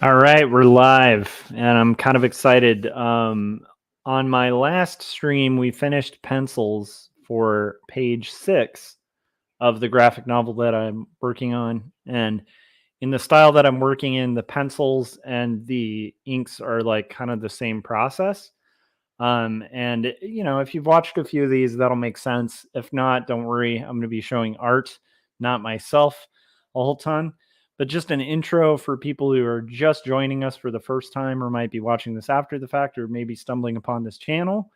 All right, we're live, and I'm kind of excited. On my last stream, we finished pencils for page 6 of the graphic novel that I'm working on. And in the style that I'm working in, the pencils and the inks are like kind of the same process. If you've watched a few of these, that'll make sense. If not, don't worry. I'm going to be showing art, not myself, a whole ton, but just an intro for people who are just joining us for the first time or might be watching this after the fact or maybe stumbling upon this channel.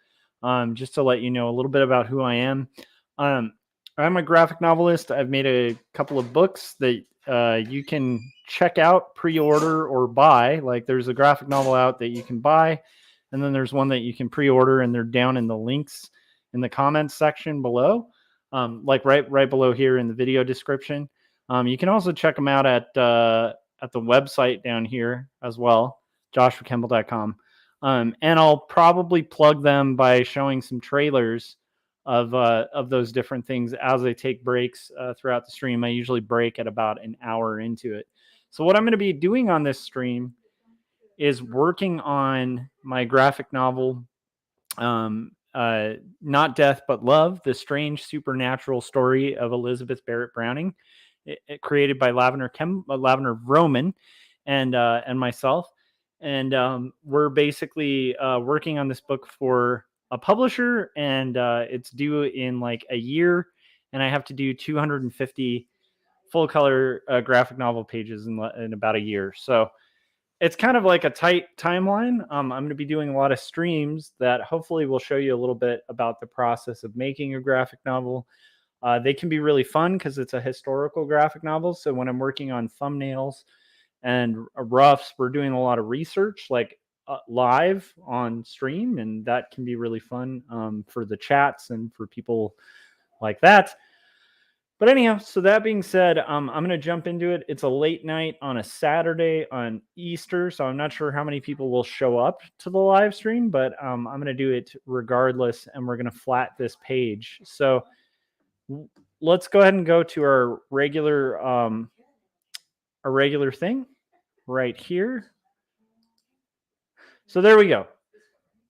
Just to let you know a little bit about who I am. Um, I'm a graphic novelist. I've made a couple of books that you can check out, pre-order, or buy. Like there's a graphic novel out that you can buy, and then there's one that you can pre-order, and they're down in the links in the comments section below, like right below here in the video description. You can also check them out at the website down here as well, joshuakemble.com. And I'll probably plug them by showing some trailers of those different things as I take breaks throughout the stream. I usually break at about an hour into it. So what I'm going to be doing on this stream is working on my graphic novel, Not Death But Love: The Strange Supernatural Story of Elizabeth Barrett Browning, created by Lavender Roman and myself. And we're basically working on this book for a publisher, and it's due in like a year, and I have to do 250 full color graphic novel pages in about a year. So it's kind of like a tight timeline. I'm going to be doing a lot of streams that hopefully will show you a little bit about the process of making a graphic novel. They can be really fun because it's a historical graphic novel. So when I'm working on thumbnails and roughs, we're doing a lot of research, like live on stream, and that can be really fun for the chats and for people like that. But anyhow, so that being said, I'm going to jump into it. It's a late night on a Saturday on Easter, so I'm not sure how many people will show up to the live stream, but I'm going to do it regardless, and we're going to flat this page. So let's go ahead and go to our regular thing right here. So there we go.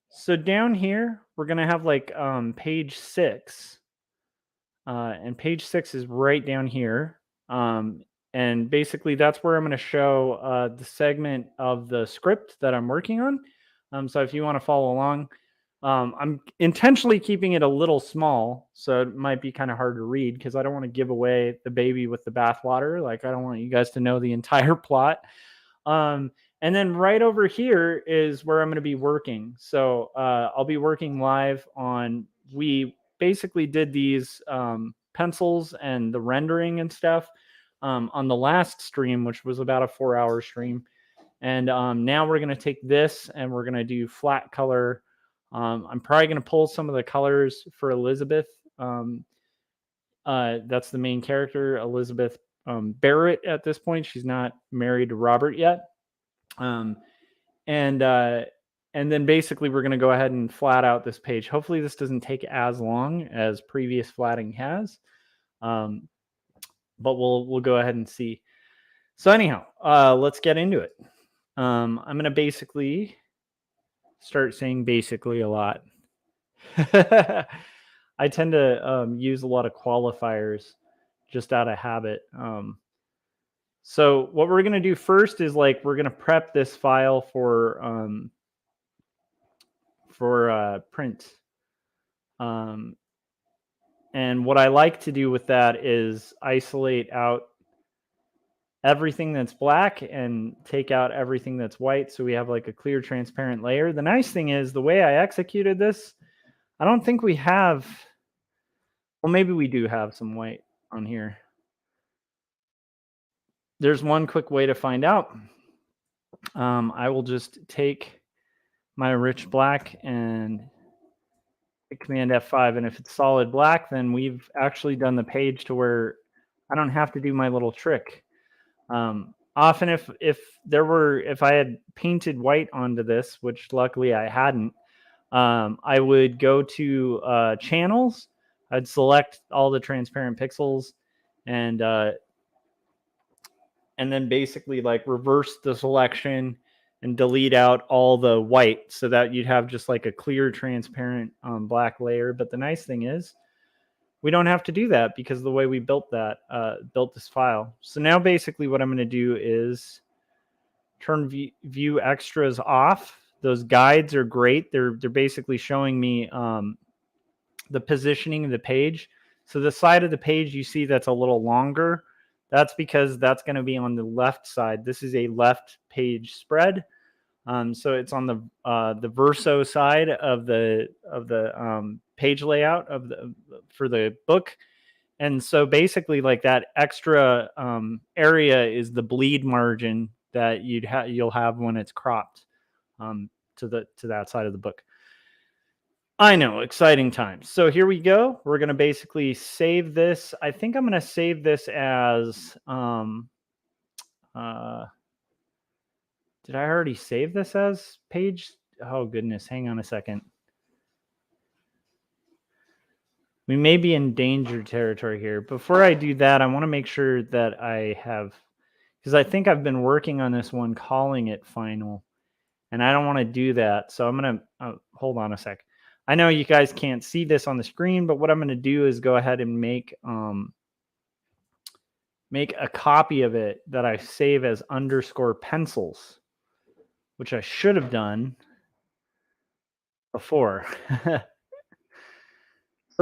So down here, we're going to have like page 6. And page 6 is right down here. And basically that's where I'm going to show the segment of the script that I'm working on. So if you want to follow along, I'm intentionally keeping it a little small, so it might be kind of hard to read because I don't want to give away the baby with the bathwater. Like I don't want you guys to know the entire plot. And then right over here is where I'm going to be working. So I'll be working live on, we basically did these pencils and the rendering and stuff on the last stream, which was about a 4-hour stream. And now we're going to take this and we're going to do flat color. I'm probably going to pull some of the colors for Elizabeth. That's the main character, Elizabeth Barrett at this point. She's not married to Robert yet. And then basically we're going to go ahead and flat out this page. Hopefully this doesn't take as long as previous flatting has. But we'll go ahead and see. So anyhow, let's get into it. I'm going to basically start saying basically a lot. I tend to use a lot of qualifiers just out of habit. So what we're going to do first is like we're going to prep this file for print. And what I like to do with that is isolate out everything that's black and take out everything that's white, so we have like a clear transparent layer. The nice thing is the way I executed this, I don't think we have, well, maybe we do have some white on here. There's one quick way to find out. I will just take my rich black and hit Command F5, and if it's solid black, then we've actually done the page to where I don't have to do my little trick. Often if I had painted white onto this, which luckily I hadn't, I would go to channels, I'd select all the transparent pixels, and and then basically like reverse the selection and delete out all the white so that you'd have just like a clear, transparent black layer. But the nice thing is we don't have to do that because of the way we built this file. So now basically what I'm going to do is turn view extras off. Those guides are great. They're basically showing me the positioning of the page. So the side of the page you see that's a little longer, that's because that's going to be on the left side. This is a left page spread. So it's on the verso side of the page layout for the book. And so basically like that extra area is the bleed margin that you'll have when it's cropped to that side of the book. I know, exciting times. So here we go. We're going to basically save this. I think I'm going to save this as did I already save this as page? Oh goodness, hang on a second. We may be in danger territory here. Before I do that, I want to make sure that I have, because I think I've been working on this one, calling it final, and I don't want to do that. So I'm going to, hold on a sec. I know you guys can't see this on the screen, but what I'm going to do is go ahead and make a copy of it that I save as _pencils, which I should have done before. So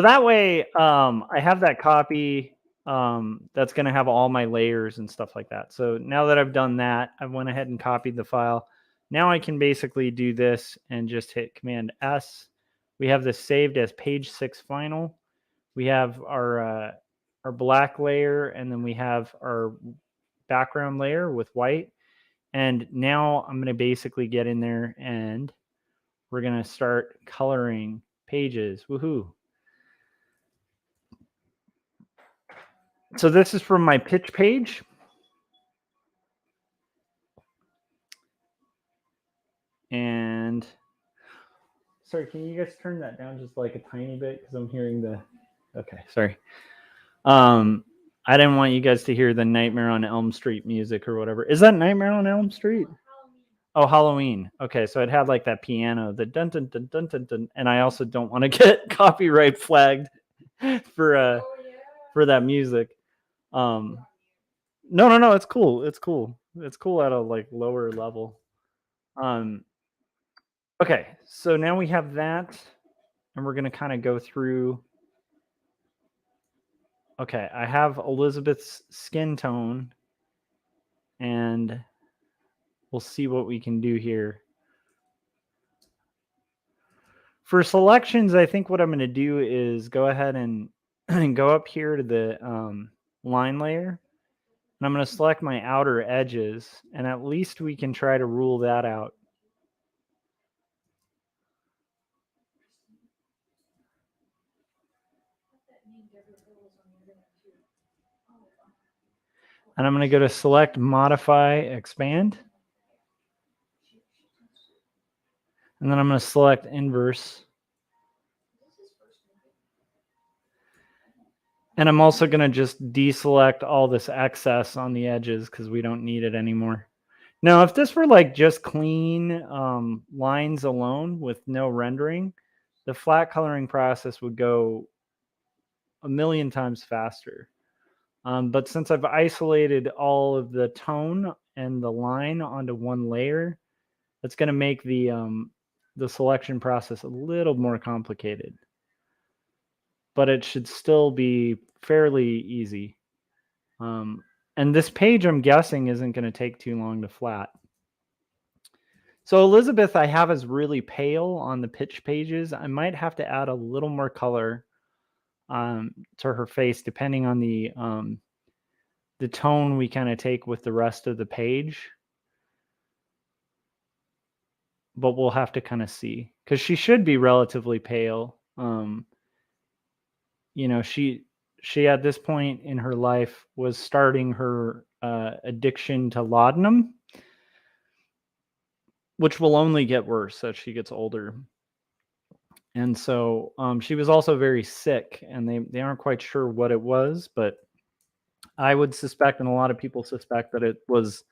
that way I have that copy that's going to have all my layers and stuff like that. So now that I've done that, I went ahead and copied the file. Now I can basically do this and just hit Command S. We have this saved as page 6 final. We have our black layer, and then we have our background layer with white. And now I'm going to basically get in there and we're going to start coloring pages. Woohoo. So this is from my pitch page. And sorry, can you guys turn that down just like a tiny bit? Because I'm hearing the, okay, sorry. I didn't want you guys to hear the Nightmare on Elm Street music or whatever. Is that Nightmare on Elm Street? Oh, Halloween. Okay, so it had like that piano, the dun dun dun dun dun dun, and I also don't want to get copyright flagged for that music. No, it's cool. It's cool. It's cool at a like lower level. Okay, so now we have that, and we're gonna kind of go through. Okay, I have Elizabeth's skin tone, and we'll see what we can do here. For selections, I think what I'm going to do is go ahead and go up here to the line layer, and I'm going to select my outer edges, and at least we can try to rule that out. And I'm going to go to select, modify, expand. And then I'm going to select inverse. And I'm also going to just deselect all this excess on the edges because we don't need it anymore. Now, if this were like just clean lines alone with no rendering, the flat coloring process would go a million times faster. But since I've isolated all of the tone and the line onto one layer, that's going to make the selection process a little more complicated. But it should still be fairly easy. And this page, I'm guessing, isn't going to take too long to flat. So Elizabeth, I have is really pale on the pitch pages. I might have to add a little more color to her face, depending on the tone we kind of take with the rest of the page. But we'll have to kind of see, because she should be relatively pale. You know, she at this point in her life was starting her addiction to laudanum, which will only get worse as she gets older. And so she was also very sick, and they aren't quite sure what it was, but I would suspect, and a lot of people suspect, that it was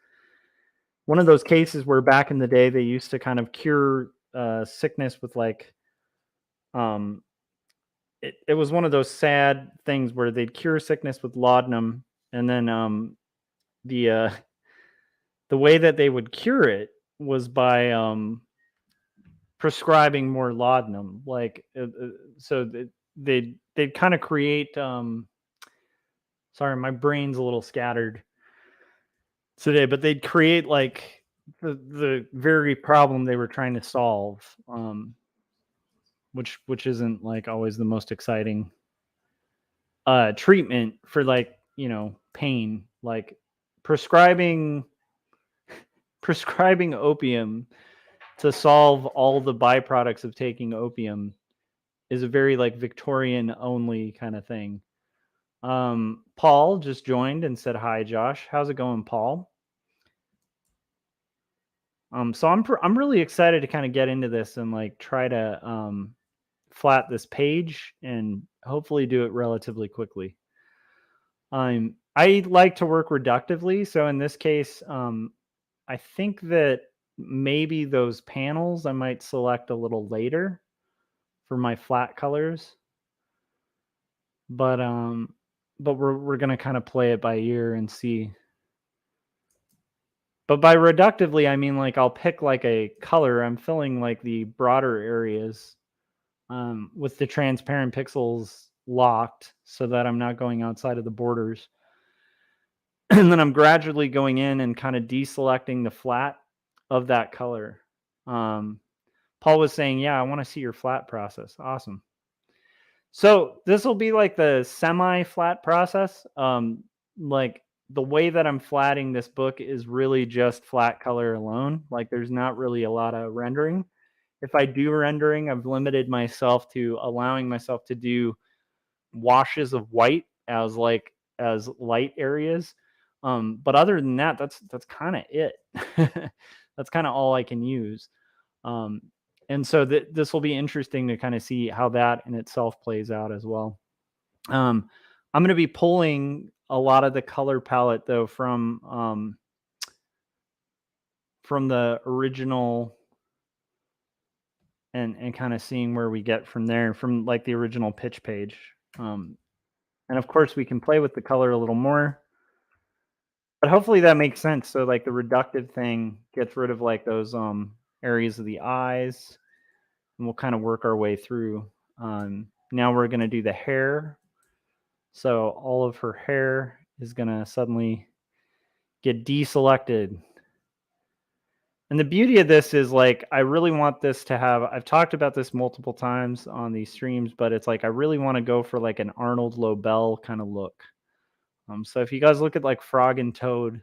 one of those cases where back in the day they used to kind of cure sickness with like um, it was one of those sad things where they'd cure sickness with laudanum, and then the the way that they would cure it was by prescribing more laudanum. Like so they'd kind of create. Sorry, my brain's a little scattered today, but they'd create like the very problem they were trying to solve, which isn't like always the most exciting treatment for like pain, like prescribing prescribing opium to solve all the byproducts of taking opium is a very like Victorian only kind of thing. Paul just joined and said hi, Josh. How's it going, Paul? So I'm really excited to kind of get into this and like try to flat this page and hopefully do it relatively quickly. I like to work reductively, so in this case, I think that maybe those panels I might select a little later for my flat colors, but we're gonna kind of play it by ear and see. But by reductively, I mean like I'll pick like a color. I'm filling like the broader areas with the transparent pixels locked so that I'm not going outside of the borders. And then I'm gradually going in and kind of deselecting the flat of that color. Paul was saying, yeah, I want to see your flat process. Awesome. So this will be like the semi-flat process. Like the way that I'm flatting this book is really just flat color alone. Like there's not really a lot of rendering. If I do rendering, I've limited myself to allowing myself to do washes of white as light areas. But other than that, that's kind of it. That's kind of all I can use. And so this will be interesting to kind of see how that in itself plays out as well. I'm going to be pulling a lot of the color palette though from the original and kind of seeing where we get from there from like the original pitch page. And of course we can play with the color a little more, but hopefully that makes sense. So like the reductive thing gets rid of like those areas of the eyes, and we'll kind of work our way through. Now we're going to do the hair. So all of her hair is going to suddenly get deselected. And the beauty of this is like, I really want this to have, I've talked about this multiple times on these streams, but it's like, I really want to go for like an Arnold Lobel kind of look. So if you guys look at like Frog and Toad,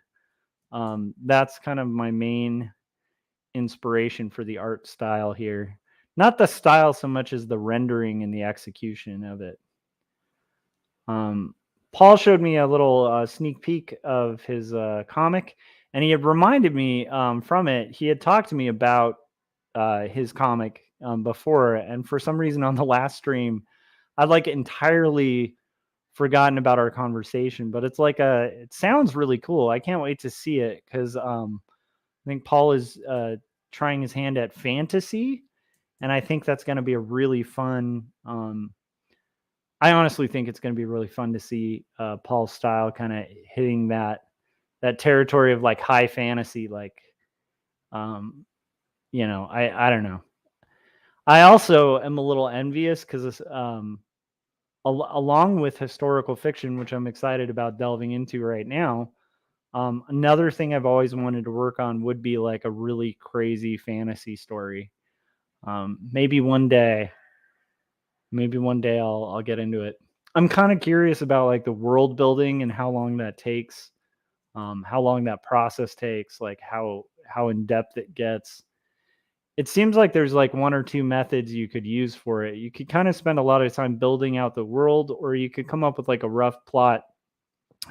that's kind of my main inspiration for the art style here. Not the style so much as the rendering and the execution of it. Paul showed me a little sneak peek of his comic, and he had reminded me from it. He had talked to me about his comic before, and for some reason on the last stream, I'd like entirely forgotten about our conversation. But it's like it sounds really cool. I can't wait to see it because I think Paul is trying his hand at fantasy, and I think that's going to be a really fun. I honestly think it's going to be really fun to see Paul's style kind of hitting that territory of like high fantasy, like, I don't know. I also am a little envious because along with historical fiction, which I'm excited about delving into right now, another thing I've always wanted to work on would be like a really crazy fantasy story. Maybe one day I'll get into it. I'm kind of curious about like the world building and how long that takes, how long that process takes, like how in depth it gets. It seems like there's like one or two methods you could use for it. You could kind of spend a lot of time building out the world, or you could come up with like a rough plot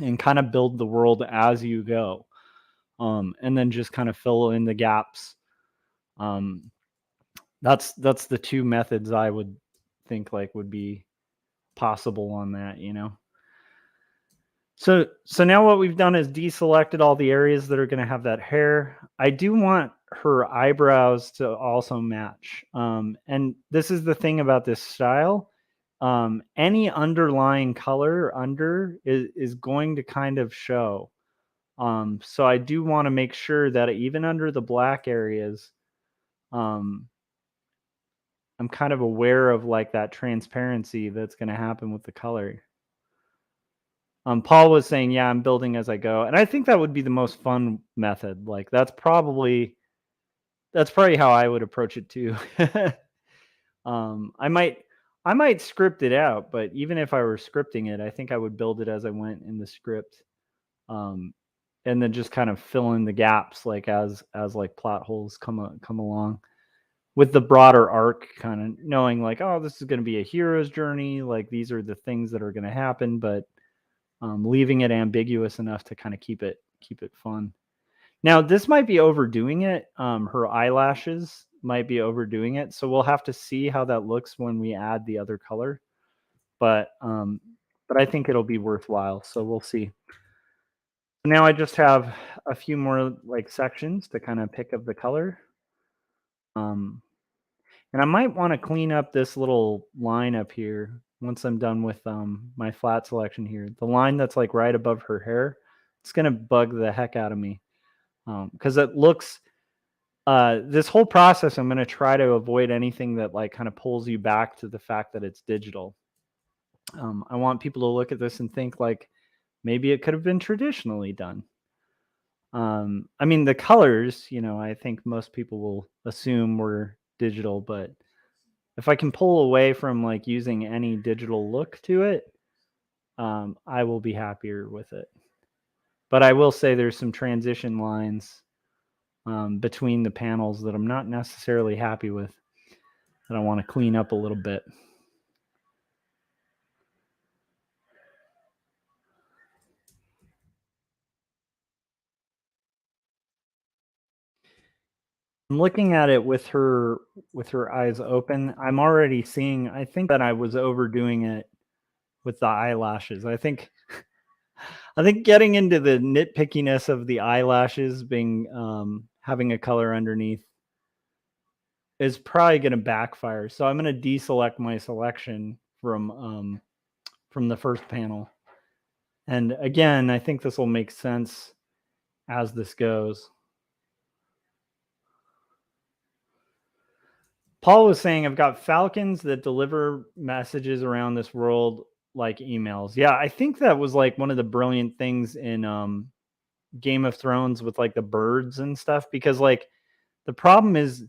and kind of build the world as you go, and then just kind of fill in the gaps. That's the two methods I would think like would be possible on that, So now what we've done is deselected all the areas that are going to have that hair. I do want her eyebrows to also match. And this is the thing about this style. Any underlying color under is going to kind of show. So I do want to make sure that even under the black areas, um, I'm kind of aware of like that transparency that's going to happen with the color. Paul was saying, yeah, I'm building as I go. And I think that would be the most fun method. Like that's probably how I would approach it too. I might script it out, but even if I were scripting it, I think I would build it as I went in the script. And then just kind of fill in the gaps like as like plot holes come along with the broader arc, kind of knowing like, oh, this is going to be a hero's journey. Like these are the things that are going to happen, but leaving it ambiguous enough to kind of keep it fun. Now, this might be overdoing it. Her eyelashes might be overdoing it, so we'll have to see how that looks when we add the other color. But I think it'll be worthwhile. So we'll see. Now I just have a few more like sections to kind of pick up the color. And I might want to clean up this little line up here once I'm done with my flat selection here. The line that's like right above her hair, it's going to bug the heck out of me because it looks, this whole process, I'm going to try to avoid anything that like kind of pulls you back to the fact that it's digital. I want people to look at this and think like maybe it could have been traditionally done. I mean, the colors, I think most people will assume were digital, but if I can pull away from like using any digital look to it, I will be happier with it. But I will say there's some transition lines between the panels that I'm not necessarily happy with, that I want to clean up a little bit. I'm looking at it with her eyes open. I'm already seeing, I think that I was overdoing it with the eyelashes. I think getting into the nitpickiness of the eyelashes being having a color underneath is probably going to backfire. So I'm going to deselect my selection from the first panel. And again, I think this will make sense as this goes. Paul was saying, I've got falcons that deliver messages around this world like emails. Yeah, I think that was like one of the brilliant things in Game of Thrones with like the birds and stuff, because like the problem is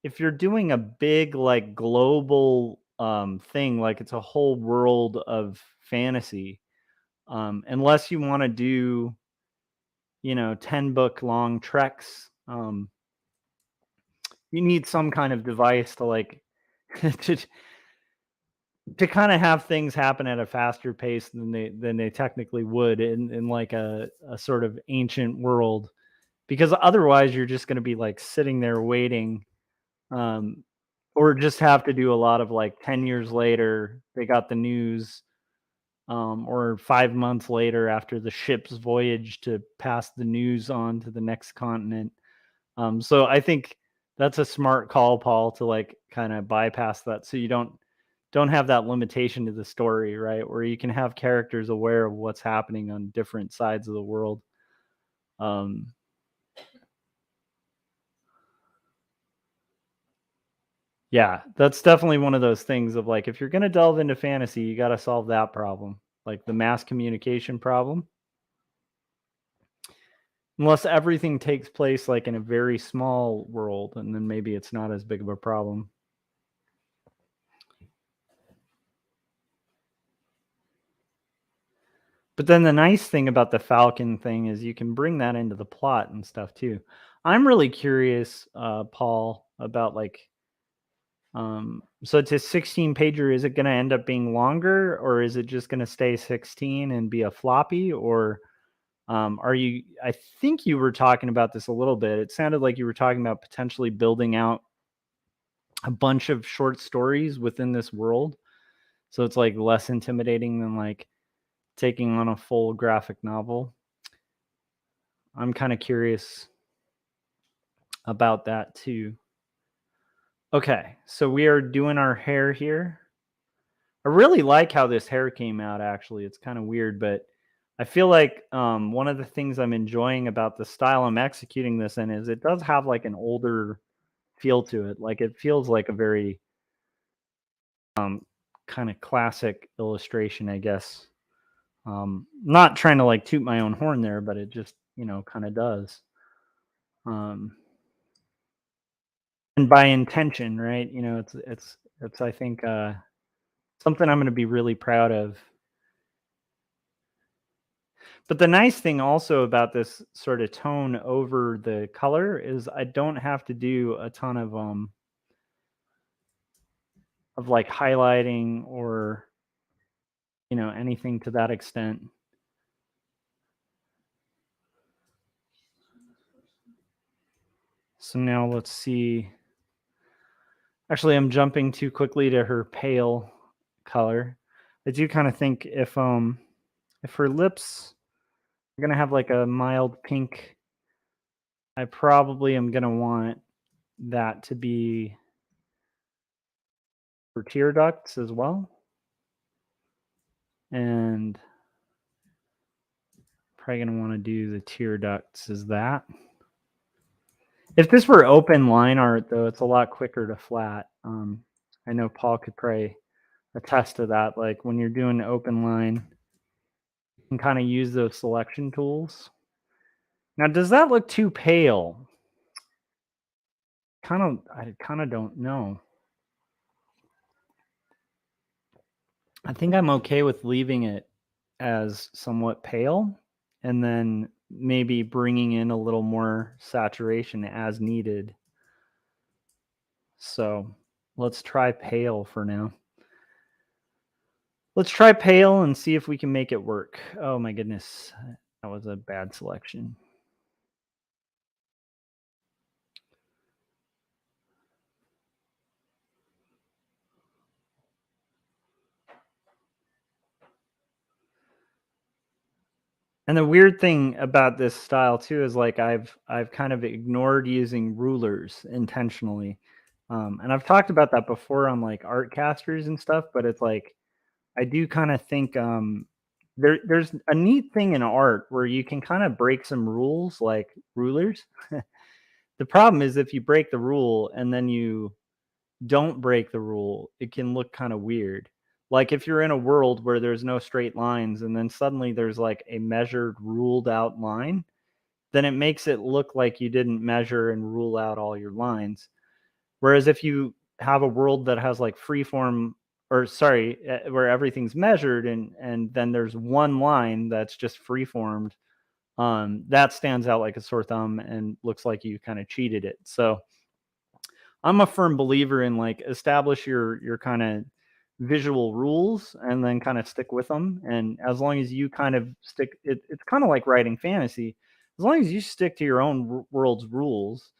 if you're doing a big like global thing, like it's a whole world of fantasy, unless you want to do 10 book long treks, you need some kind of device to like to kind of have things happen at a faster pace than they technically would in like a sort of ancient world, because otherwise you're just going to be like sitting there waiting, or just have to do a lot of like 10 years later they got the news, or 5 months later after the ship's voyage to pass the news on to the next continent. So I think that's a smart call, Paul, to like kind of bypass that, so you don't have that limitation to the story, right? Where you can have characters aware of what's happening on different sides of the world. Yeah, that's definitely one of those things of like, if you're going to delve into fantasy, you got to solve that problem, like the mass communication problem. Unless everything takes place like in a very small world, and then maybe it's not as big of a problem. But then the nice thing about the Falcon thing is you can bring that into the plot and stuff too. I'm really curious, Paul, about like, so it's a 16 pager. Is it going to end up being longer, or is it just going to stay 16 and be a floppy? Or I think you were talking about this a little bit. It sounded like you were talking about potentially building out a bunch of short stories within this world. So it's like less intimidating than like taking on a full graphic novel. I'm kind of curious about that too. Okay, so we are doing our hair here. I really like how this hair came out, actually. It's kind of weird, but I feel like one of the things I'm enjoying about the style I'm executing this in is it does have like an older feel to it. Like it feels like a very kind of classic illustration, I guess. Not trying to like toot my own horn there, but it just, kind of does. And by intention, right? It's I think something I'm going to be really proud of. But the nice thing also about this sort of tone over the color is I don't have to do a ton of like highlighting or anything to that extent. So now let's see. Actually, I'm jumping too quickly to her pale color. I do kind of think if her lips are gonna have like a mild pink, I probably am gonna want that to be for tear ducts as well. And probably gonna want to do the tear ducts as that. If this were open line art though, it's a lot quicker to flat. I know Paul could probably attest to that. Like when you're doing open line, you can kind of use those selection tools. Now, does that look too pale? I kind of don't know. I think I'm okay with leaving it as somewhat pale and then maybe bringing in a little more saturation as needed. So let's try pale for now. Let's try pale and see if we can make it work. Oh my goodness, that was a bad selection. And the weird thing about this style too is like I've kind of ignored using rulers intentionally. And I've talked about that before on like art casters and stuff, but it's like I do kind of think there's a neat thing in art where you can kind of break some rules like rulers. The problem is if you break the rule and then you don't break the rule, it can look kind of weird. Like if you're in a world where there's no straight lines and then suddenly there's like a measured, ruled out line, then it makes it look like you didn't measure and rule out all your lines. Whereas if you have a world that has like freeform, or sorry, where everything's measured and then there's one line that's just freeformed, that stands out like a sore thumb and looks like you kind of cheated it. So I'm a firm believer in like establish your kind of visual rules and then kind of stick with them. And as long as you kind of stick, it's kind of like writing fantasy. As long as you stick to your own world's rules,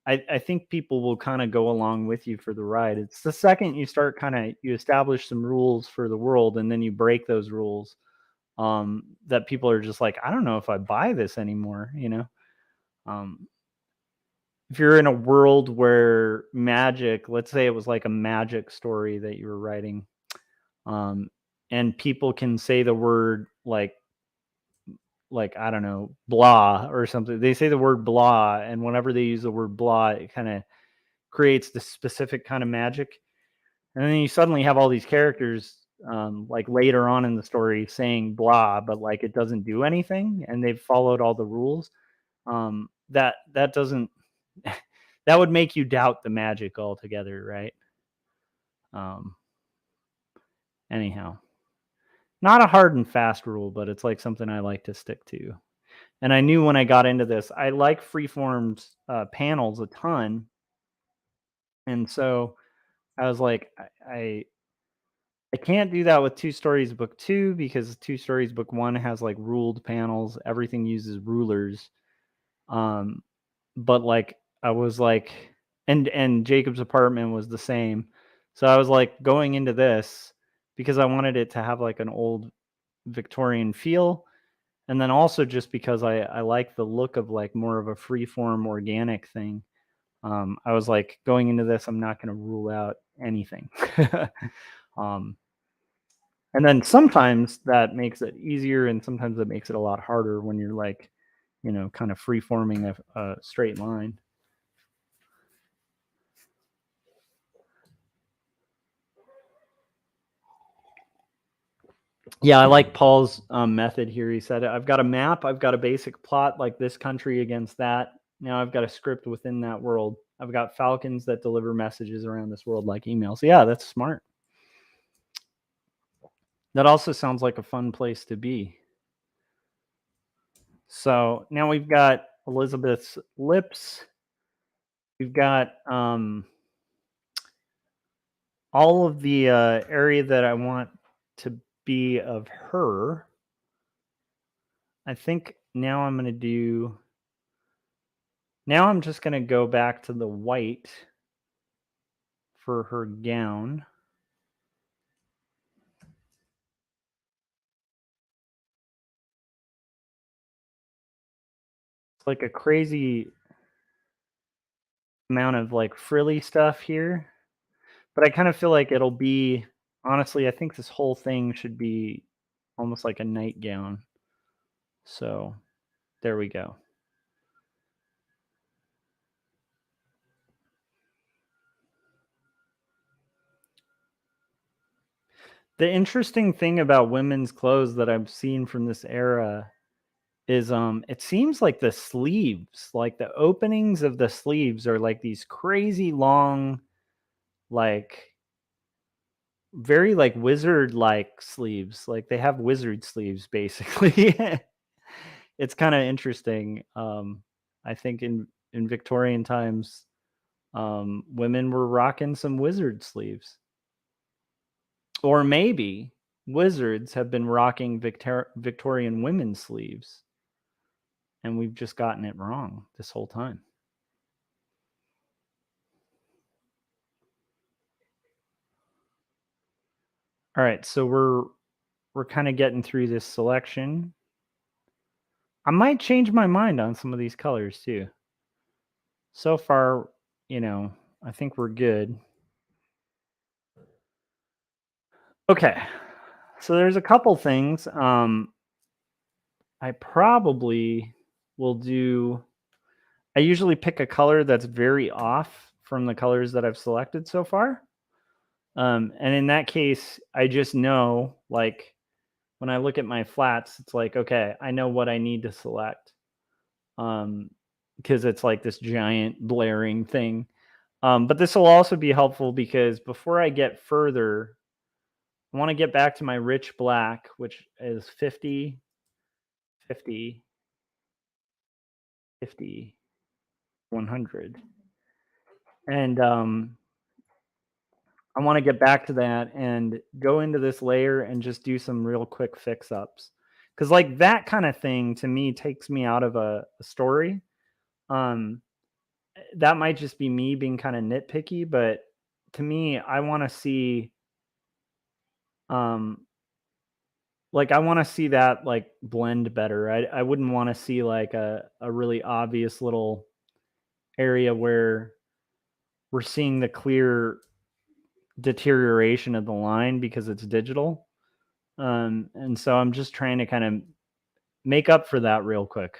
I think people will kind of go along with you for the ride. It's the second you start you establish some rules for the world and then you break those rules, that people are just like, I don't know if I buy this anymore. Um, if you're in a world where magic, let's say it was like a magic story that you were writing, um, and people can say the word like I don't know, blah or something. They say the word blah, and whenever they use the word blah, it kind of creates this specific kind of magic. And then you suddenly have all these characters, like later on in the story saying blah, but like it doesn't do anything, and they've followed all the rules. That doesn't that would make you doubt the magic altogether, right? Um, anyhow, not a hard and fast rule, but it's like something I like to stick to. And I knew when I got into this, I like freeformed panels a ton, and so I was like, I can't do that with Two Stories Book 2 because Two Stories Book 1 has like ruled panels. Everything uses rulers. Um, but like I was like, and Jacob's Apartment was the same. So I was like going into this because I wanted it to have like an old Victorian feel. And then also just because I like the look of like more of a freeform organic thing. I was like, going into this, I'm not going to rule out anything. um, and then sometimes that makes it easier, and sometimes it makes it a lot harder when you're like, kind of free forming a straight line. Yeah, I like Paul's method here. He said, I've got a map, I've got a basic plot like this country against that. Now I've got a script within that world. I've got falcons that deliver messages around this world like emails. Yeah, that's smart. That also sounds like a fun place to be. So now we've got Elizabeth's lips. We've got all of the area that I want to be of her. I think now I'm just going to go back to the white for her gown. It's like a crazy amount of like frilly stuff here, but I kind of feel like it'll be, honestly, I think this whole thing should be almost like a nightgown. So there we go. The interesting thing about women's clothes that I've seen from this era is it seems like the sleeves, like the openings of the sleeves are like these crazy long, like very like wizard like sleeves. Like they have wizard sleeves basically. It's kind of interesting. I think in Victorian times, women were rocking some wizard sleeves. Or maybe wizards have been rocking Victorian women's sleeves, and we've just gotten it wrong this whole time. All right, so we're kind of getting through this selection. I might change my mind on some of these colors too. So far, I think we're good. Okay. So there's a couple things. I probably will do. I usually pick a color that's very off from the colors that I've selected so far. And in that case, I just know, like, when I look at my flats, it's like, okay, I know what I need to select. Because it's like this giant blaring thing. But this will also be helpful because before I get further, I want to get back to my rich black, which is 50, 50, 50, 100. And I want to get back to that and go into this layer and just do some real quick fix ups. Because, like, that kind of thing to me takes me out of a story. That might just be me being kind of nitpicky, but to me, I want to see, um, like, I want to see that like blend better. I wouldn't want to see like a really obvious little area where we're seeing the clear deterioration of the line because it's digital. And so I'm just trying to kind of make up for that real quick.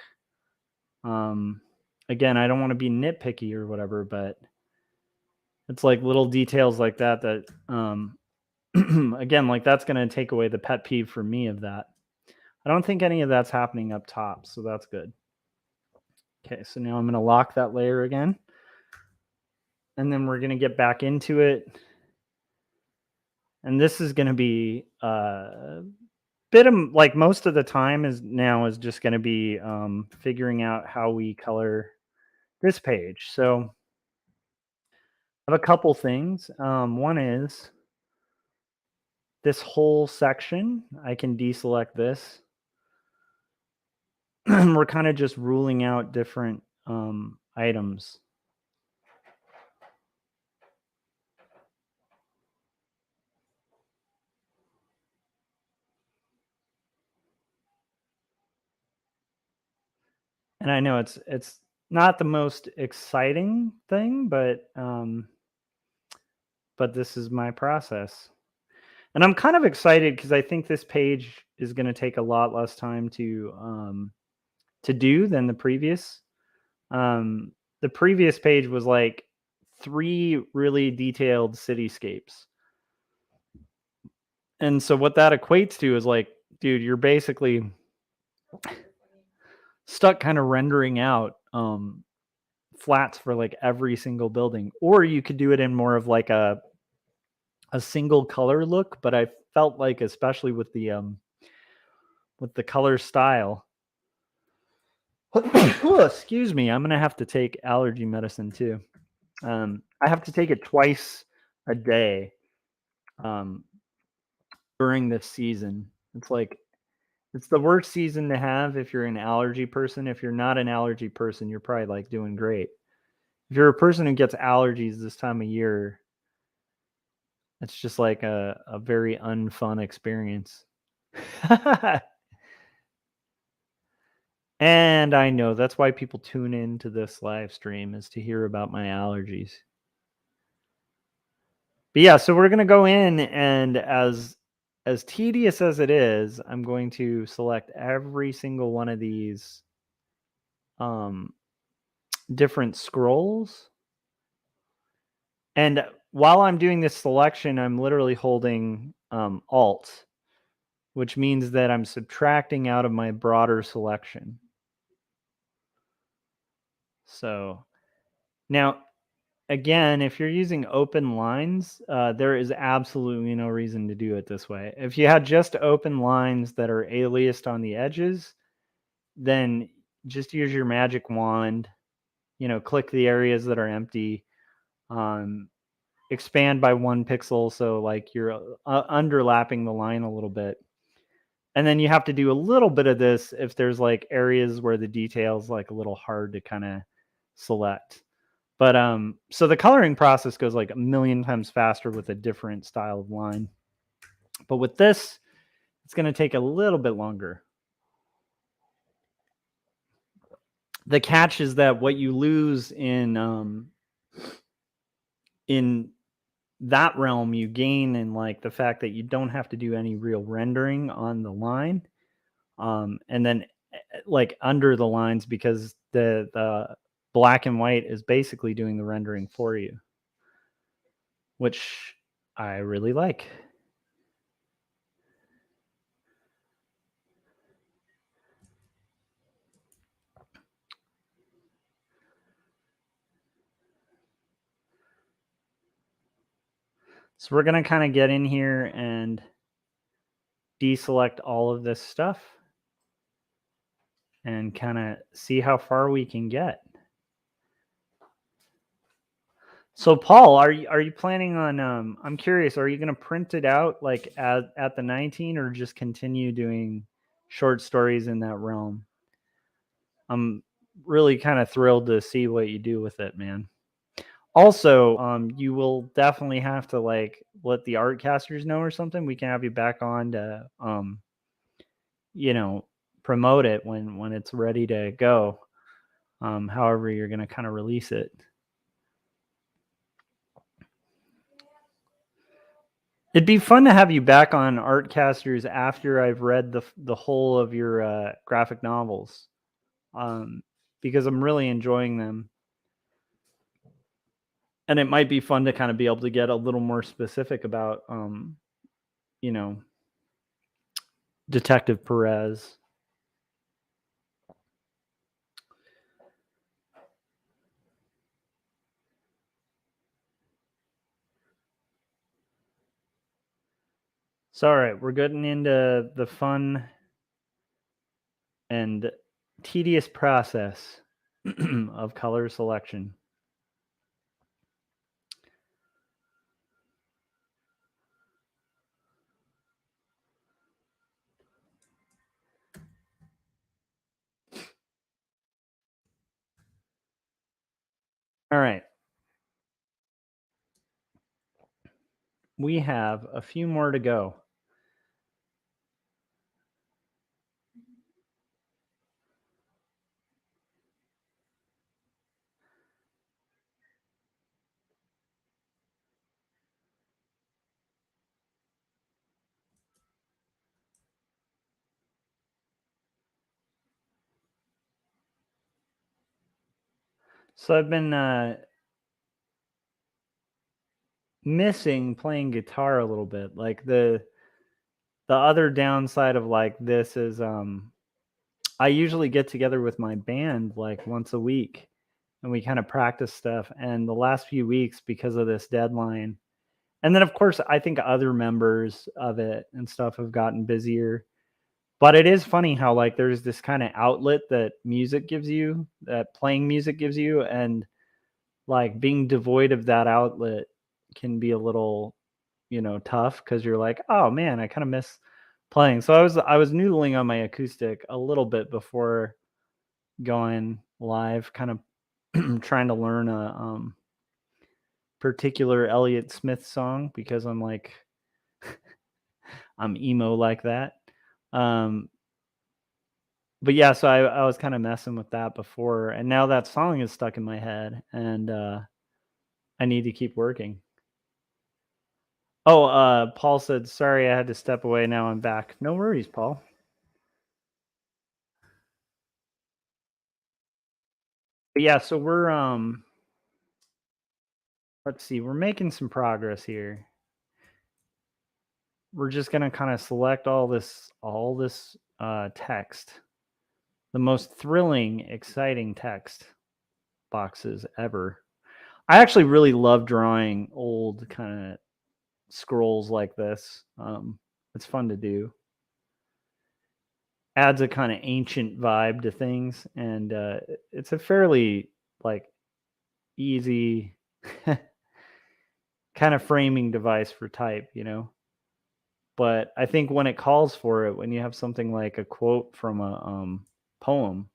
Again, I don't want to be nitpicky or whatever, but it's like little details like that again, like that's going to take away the pet peeve for me of that. I don't think any of that's happening up top, so that's good. Okay, so now I'm going to lock that layer again. And then we're going to get back into it. And this is going to be bit of, like, most of the time is just going to be figuring out how we color this page. So I have a couple things. One is this whole section. I can deselect this. We're kind of just ruling out different items. And I know it's not the most exciting thing, but this is my process. And I'm kind of excited because I think this page is going to take a lot less time to do than the previous. The previous page was like 3 really detailed cityscapes. And so what that equates to is like, dude, you're basically stuck kind of rendering out flats for like every single building. Or you could do it in more of like a single color look, but I felt like especially with the color style. Excuse me, I'm gonna have to take allergy medicine too. I have to take it twice a day during this season. It's like it's the worst season to have if you're an allergy person. If you're not an allergy person, you're probably like doing great. If you're a person who gets allergies this time of year, it's just like a very unfun experience. And I know that's why people tune into this live stream, is to hear about my allergies. But yeah, so we're gonna go in, and as tedious as it is, I'm going to select every single one of these different scrolls. And while I'm doing this selection, I'm literally holding Alt, which means that I'm subtracting out of my broader selection. So now, again, if you're using open lines, there is absolutely no reason to do it this way. If you had just open lines that are aliased on the edges, then just use your magic wand, click the areas that are empty, expand by 1 pixel, so like you're underlapping the line a little bit. And then you have to do a little bit of this if there's like areas where the detail's like a little hard to kind of select. But so the coloring process goes like a million times faster with a different style of line. But with this, it's going to take a little bit longer. The catch is that what you lose in that realm, you gain in like the fact that you don't have to do any real rendering on the line. And then like under the lines, because the black and white is basically doing the rendering for you, which I really like. So we're going to kind of get in here and deselect all of this stuff and kind of see how far we can get. So Paul, are you planning on I'm curious, are you going to print it out like at the 19 or just continue doing short stories in that realm? I'm really kind of thrilled to see what you do with it, man. Also, you will definitely have to like let the art casters know or something. We can have you back on to promote it when it's ready to go. However you're going to kind of release it. It'd be fun to have you back on Artcasters after I've read the whole of your graphic novels, because I'm really enjoying them. And it might be fun to kind of be able to get a little more specific about, Detective Perez. So, all right, we're getting into the fun and tedious process of color selection. All right. We have a few more to go. So I've been missing playing guitar a little bit. Like the other downside of like this is I usually get together with my band like once a week and we kind of practice stuff. And the last few weeks, because of this deadline, and then of course I think other members of it and stuff have gotten busier. But it is funny how like there's this kind of outlet that music gives you, that playing music gives you, and like being devoid of that outlet can be a little, tough because you're like, oh man, I kind of miss playing. So I was noodling on my acoustic a little bit before going live, kind of trying to learn a particular Elliott Smith song because I'm like I'm emo like that. Um, but yeah, so I was kind of messing with that before, and now that song is stuck in my head, and I need to keep working. Oh, Paul said, "Sorry, I had to step away. Now I'm back." No worries, Paul. But yeah, so we're let's see, we're making some progress here. We're just gonna kind of select all this text, the most thrilling, exciting text boxes ever. I actually really love drawing old kind of scrolls like this. It's fun to do. Adds a kind of ancient vibe to things, and it's a fairly like easy kind of framing device for type. But I think when it calls for it, when you have something like a quote from a poem,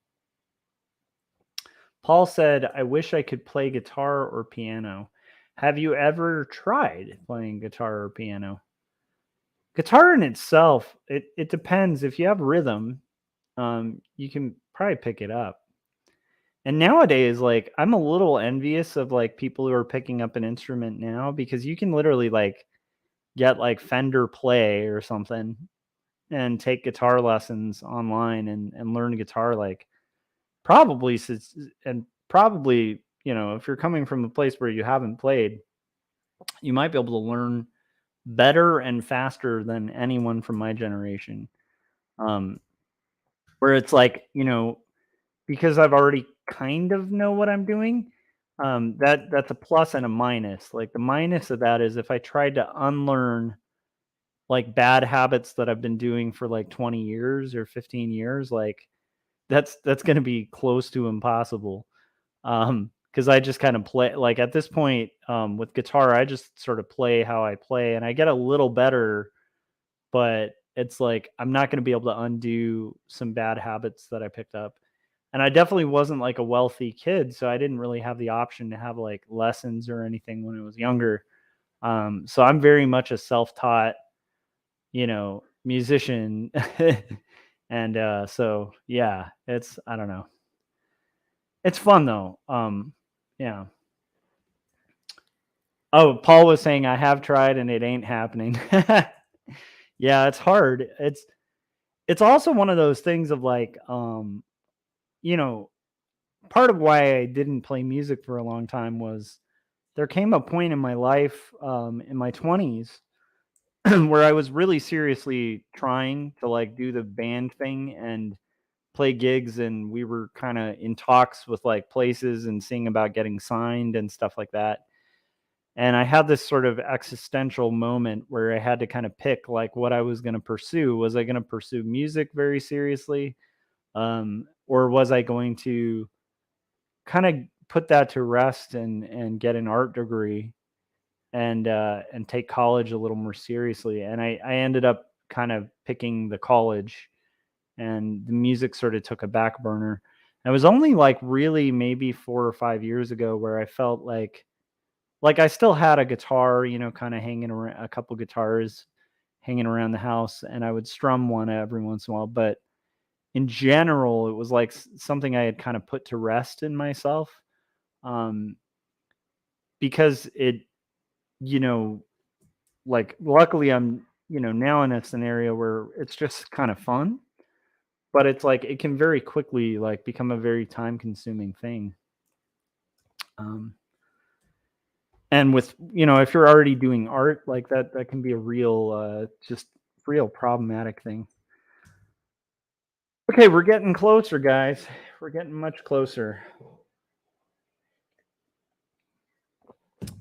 Paul said, "I wish I could play guitar or piano." Have you ever tried playing guitar or piano? Guitar in itself, it depends. If you have rhythm, you can probably pick it up. And nowadays, like I'm a little envious of like people who are picking up an instrument now because you can literally like get like Fender Play or something and take guitar lessons online and learn guitar like probably and probably, if you're coming from a place where you haven't played, you might be able to learn better and faster than anyone from my generation. Um, where it's like, because I've already kind of know what I'm doing, that's a plus and a minus. Like the minus of that is if I tried to unlearn like bad habits that I've been doing for like 20 years or 15 years, like that's going to be close to impossible. Cuz I just kind of play like at this point with guitar I just sort of play how I play and I get a little better, but it's like I'm not going to be able to undo some bad habits that I picked up. And I definitely wasn't like a wealthy kid, so I didn't really have the option to have like lessons or anything when I was younger. So I'm very much a self-taught, musician. And so yeah, it's I don't know. It's fun though. Yeah. Oh, Paul was saying I have tried and it ain't happening. Yeah, it's hard. It's also one of those things of like you know, part of why I didn't play music for a long time was there came a point in my life in my 20s where I was really seriously trying to like do the band thing and play gigs, and we were kind of in talks with like places and seeing about getting signed and stuff like that. And I had this sort of existential moment where I had to kind of pick like what I was going to pursue. Was I going to pursue music very seriously, or was I going to kind of put that to rest and get an art degree and take college a little more seriously? And I ended up kind of picking the college, and the music sort of took a back burner. It was only like really maybe 4 or 5 years ago where I felt like I still had a guitar, kind of hanging around, a couple guitars hanging around the house, and I would strum one every once in a while. But in general, it was like something I had kind of put to rest in myself, um, because you know, like luckily I'm, now in a scenario where it's just kind of fun, but it's like it can very quickly like become a very time consuming thing. And with, if you're already doing art like that, that can be a real, just real problematic thing. Okay, we're getting closer, guys. We're getting much closer.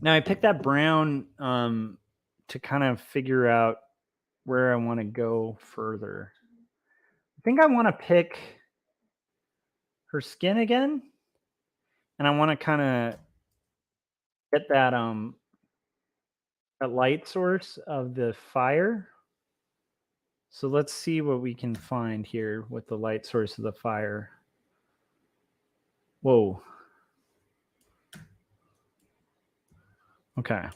Now I picked that brown to kind of figure out where I want to go further. I think I want to pick her skin again, and I want to kind of get that light source of the fire. So let's see what we can find here with the light source of the fire. Whoa. Okay.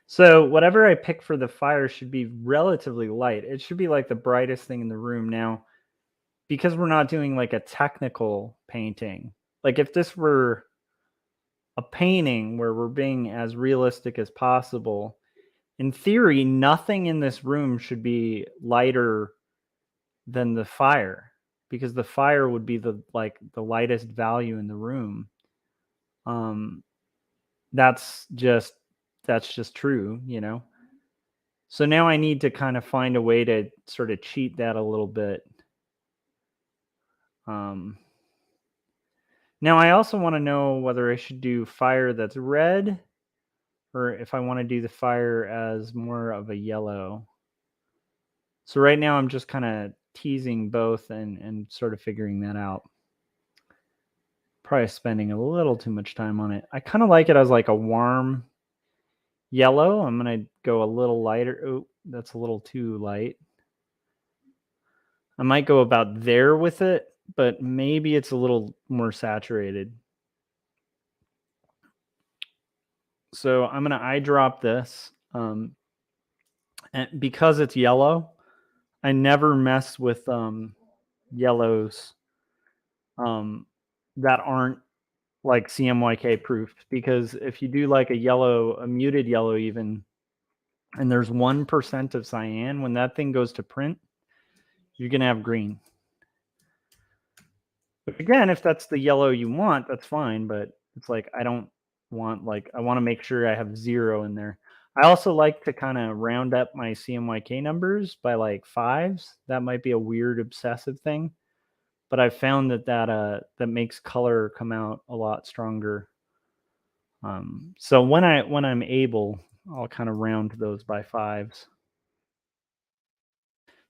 So whatever I pick for the fire should be relatively light. It should be like the brightest thing in the room. Now, because we're not doing like a technical painting, like if this were a painting where we're being as realistic as possible, in theory, nothing in this room should be lighter than the fire, because the fire would be the lightest value in the room. That's just true, So now I need to kind of find a way to sort of cheat that a little bit. Now I also want to know whether I should do fire that's red, or if I want to do the fire as more of a yellow. So right now I'm just kind of teasing both and sort of figuring that out. Probably spending a little too much time on it. I kind of like it as like a warm yellow. I'm going to go a little lighter. Oh, that's a little too light. I might go about there with it, but maybe it's a little more saturated. So I'm going to eyedrop this. And because it's yellow, I never mess with yellows that aren't like CMYK proof, because if you do like a muted yellow even, and there's 1% of cyan, when that thing goes to print, you're going to have green. But again, if that's the yellow you want, that's fine. But it's like, I don't want, I want to make sure I have 0 in there. I also like to kind of round up my CMYK numbers by like 5s. That might be a weird obsessive thing, but I've found that makes color come out a lot stronger. So when I'm able, I'll kind of round those by 5s.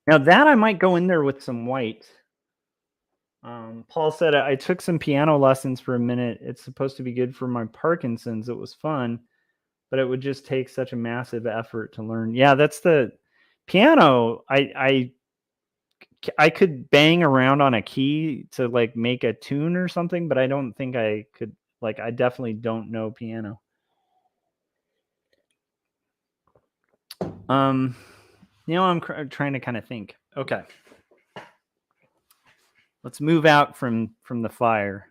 Now that I might go in there with some white. Paul said, I took some piano lessons for a minute. It's supposed to be good for my Parkinson's. It was fun, but it would just take such a massive effort to learn. Yeah, that's the piano. I could bang around on a key to like make a tune or something, but I don't think I could. I definitely don't know piano. I'm trying to kind of think. Okay, let's move out from the fire.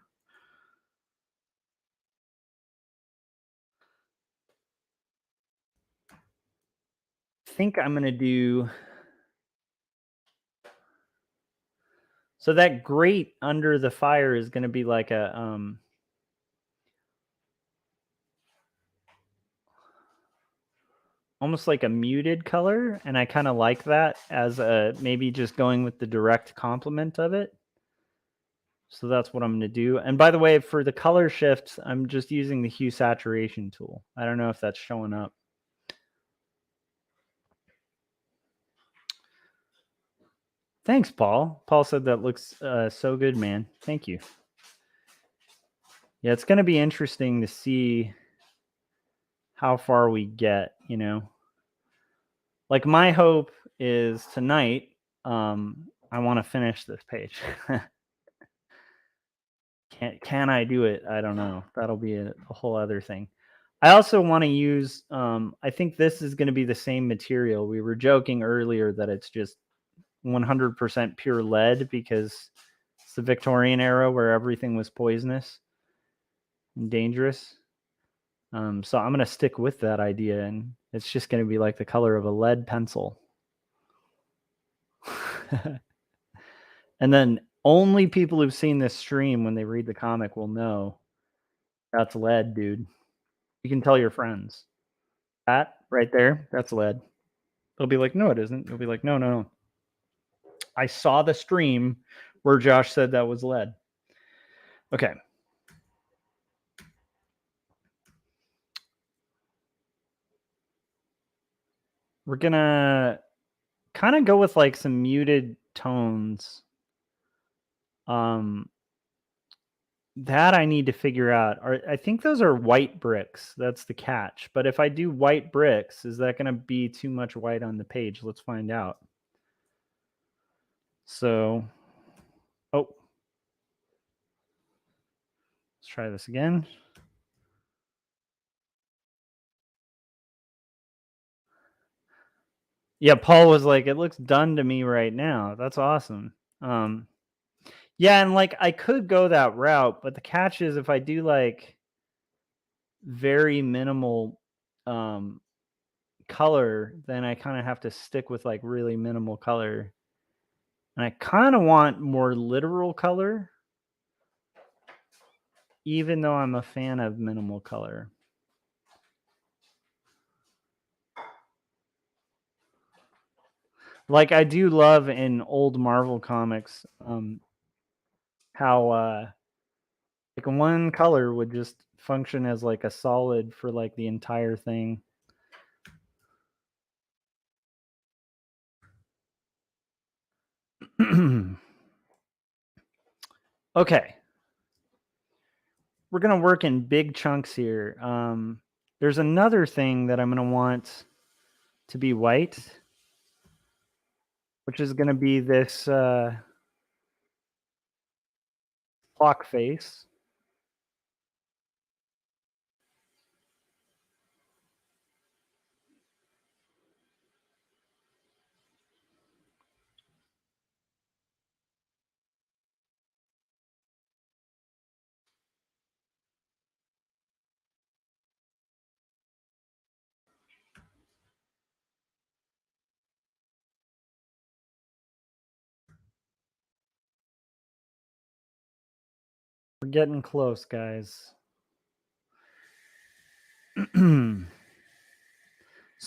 I think I'm gonna do. So that grate under the fire is gonna be like a almost like a muted color, and I kind of like that as a maybe just going with the direct complement of it. So that's what I'm going to do. And by the way, for the color shifts, I'm just using the hue saturation tool. I don't know if that's showing up. Thanks, Paul. Paul said that looks so good, man. Thank you. Yeah, it's going to be interesting to see how far we get, Like my hope is tonight, I want to finish this page. Can I do it? I don't know. That'll be a whole other thing. I also want to use, I think this is going to be the same material. We were joking earlier that it's just 100% pure lead because it's the Victorian era where everything was poisonous and dangerous. So I'm going to stick with that idea, and it's just going to be like the color of a lead pencil. And then only people who've seen this stream when they read the comic will know that's lead, dude. You can tell your friends. That right there, that's lead. They'll be like, no, it isn't. You'll be like, no, no, no. I saw the stream where Josh said that was lead. Okay. We're gonna kind of go with like some muted tones. That I need to figure out. I think those are white bricks. That's the catch. But if I do white bricks, is that going to be too much white on the page? Let's find out. So, oh, let's try this again. Yeah, Paul was like, it looks done to me right now. That's awesome. Yeah, and like I could go that route, but the catch is if I do like very minimal color, then I kind of have to stick with like really minimal color. And I kind of want more literal color, even though I'm a fan of minimal color. Like I do love in old Marvel comics, how like one color would just function as like a solid for like the entire thing. Okay. We're going to work in big chunks here. There's another thing that I'm going to want to be white, which is going to be this clock face. We're getting close, guys. So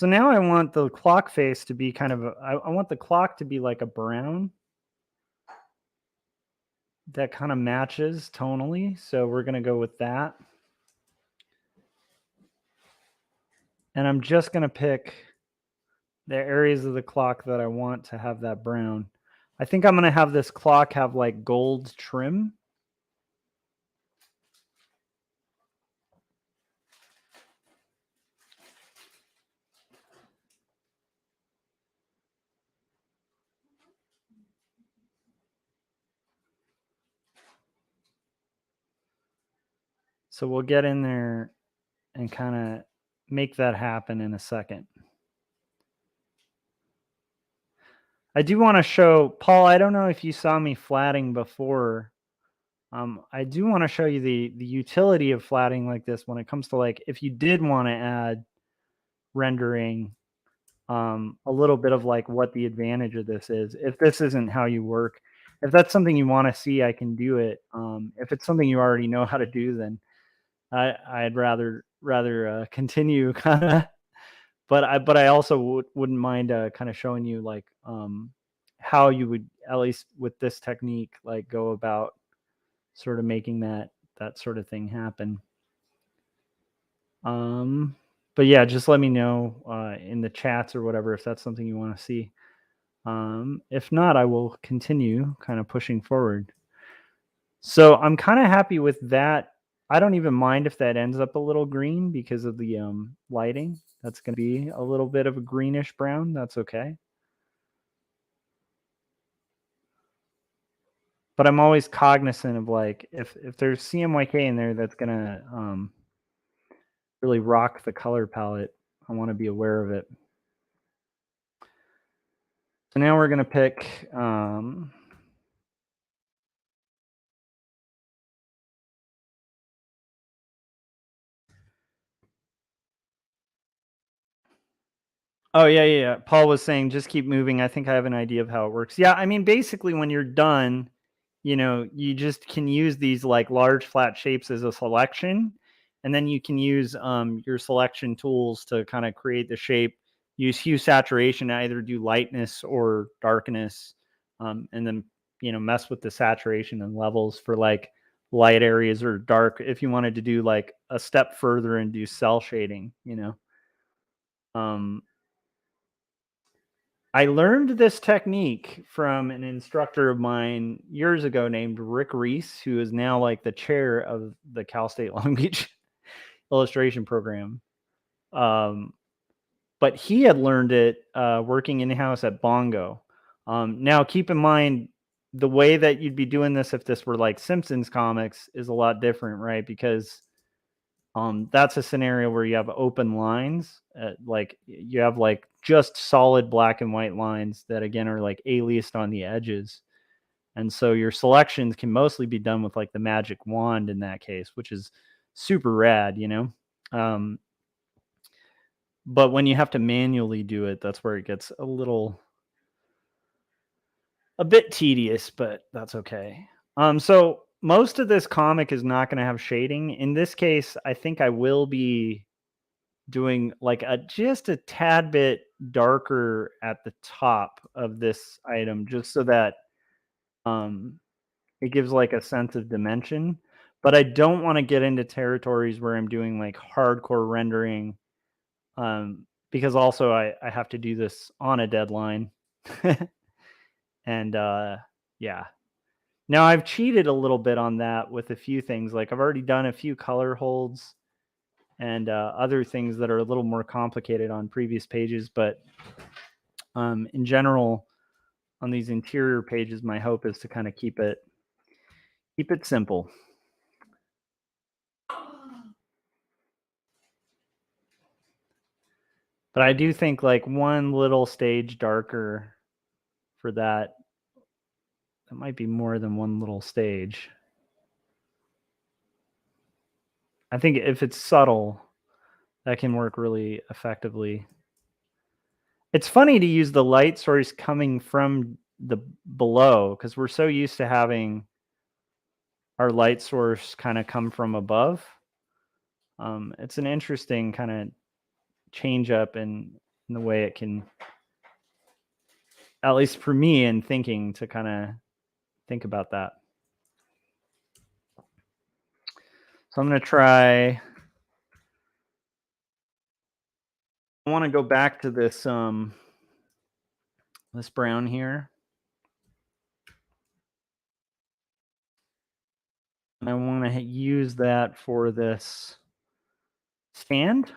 now I want the clock face to be kind of I want the clock to be like a brown that kind of matches tonally. So we're going to go with that. And I'm just going to pick the areas of the clock that I want to have that brown. I think I'm going to have this clock have like gold trim. So we'll get in there and kind of make that happen in a second. I do want to show, Paul, I don't know if you saw me flatting before. I do want to show you the utility of flatting like this when it comes to like, if you did want to add rendering, a little bit of like what the advantage of this is. If this isn't how you work, if that's something you want to see, I can do it. If it's something you already know how to do, then I'd rather continue kind of. But I also wouldn't mind kind of showing you like how you would, at least with this technique, like go about sort of making that sort of thing happen. But yeah, just let me know in the chats or whatever if that's something you want to see. If not, I will continue kind of pushing forward. So I'm kind of happy with that. I don't even mind if that ends up a little green because of the lighting. That's going to be a little bit of a greenish brown. That's okay. But I'm always cognizant of like if there's CMYK in there that's going to really rock the color palette, I want to be aware of it. So now we're going to pick Oh, yeah. Paul was saying, just keep moving. I think I have an idea of how it works. Yeah, I mean, basically, when you're done, you just can use these like large flat shapes as a selection, and then you can use your selection tools to kind of create the shape. Use hue saturation to either do lightness or darkness, and then mess with the saturation and levels for like light areas or dark. If you wanted to do like a step further and do cell shading. Um, I learned this technique from an instructor of mine years ago named Rick Reese, who is now like the chair of the Cal State Long Beach illustration program. Um, but he had learned it working in house at Bongo. Now, keep in mind, the way that you'd be doing this if this were like Simpsons comics is a lot different, right? Because that's a scenario where you have open lines, like you have like just solid black and white lines that again are like aliased on the edges, and so your selections can mostly be done with like the magic wand in that case, which is super rad. um, but when you have to manually do it, that's where it gets a bit tedious, but that's okay. So most of this comic is not going to have shading. In this case, I think I will be doing like a just a tad bit darker at the top of this item, just so that um it gives like a sense of dimension. But I don't want to get into territories where I'm doing like hardcore rendering, because also I have to do this on a deadline. And yeah, now I've cheated a little bit on that with a few things. Like I've already done a few color holds and other things that are a little more complicated on previous pages. But in general, on these interior pages, my hope is to kind of keep it simple. But I do think like one little stage darker for that might be more than one little stage. I think if it's subtle, that can work really effectively. It's funny to use the light source coming from the below, because we're so used to having our light source kind of come from above. It's an interesting kind of change up in the way it can, at least for me in thinking, to kind of think about that. So I'm going to try. I want to go back to this this brown here. And I want to use that for this stand.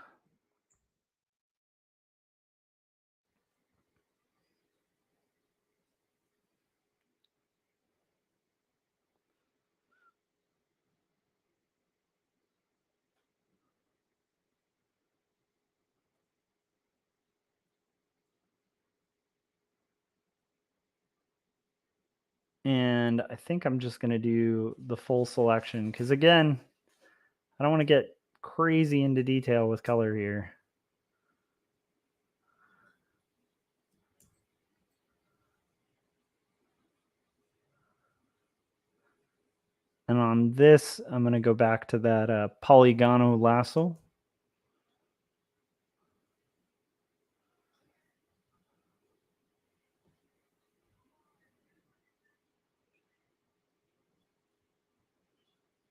And I think I'm just going to do the full selection because, again, I don't want to get crazy into detail with color here. And on this, I'm going to go back to that Polygano lasso.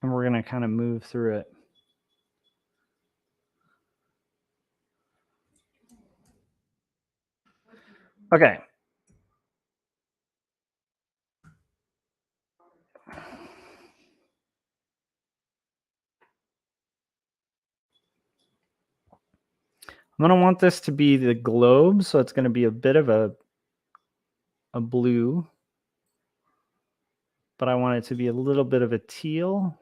And we're going to kind of move through it. Okay. I'm going to want this to be the globe, so it's going to be a bit of a blue, but I want it to be a little bit of a teal,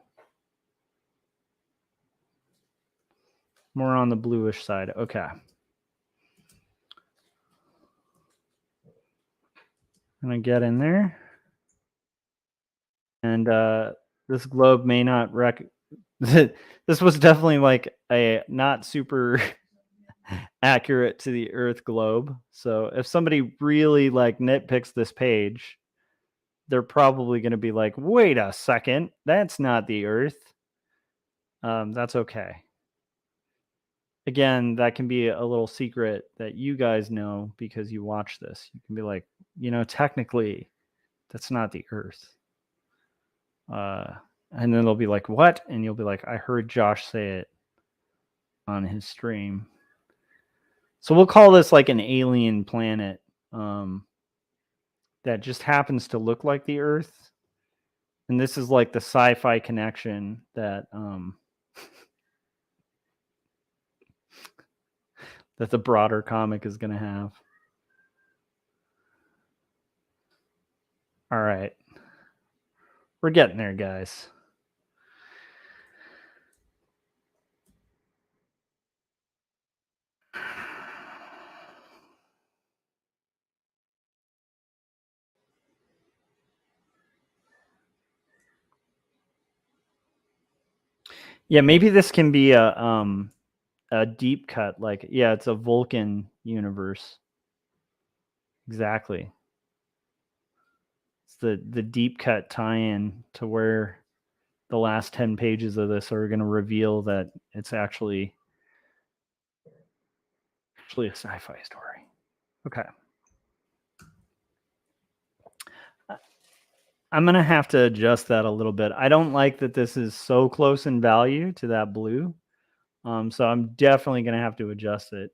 more on the bluish side. Okay. I'm going to get in there. And this globe may not this was definitely like a not super accurate to the Earth globe. So if somebody really like nitpicks this page, they're probably going to be like, wait a second, that's not the Earth. That's okay. Again, that can be a little secret that you guys know because you watch this. You can be like, technically, that's not the Earth. And then they'll be like, what? And you'll be like, I heard Josh say it on his stream. So we'll call this like an alien planet that just happens to look like the Earth. And this is like the sci-fi connection that that the broader comic is going to have. All right. We're getting there, guys. Yeah, maybe this can be a deep cut, like, yeah, it's a Vulcan universe. Exactly. It's the deep cut tie-in to where the last 10 pages of this are going to reveal that it's actually a sci-fi story. Okay. I'm going to have to adjust that a little bit. I don't like that this is so close in value to that blue. So I'm definitely going to have to adjust it.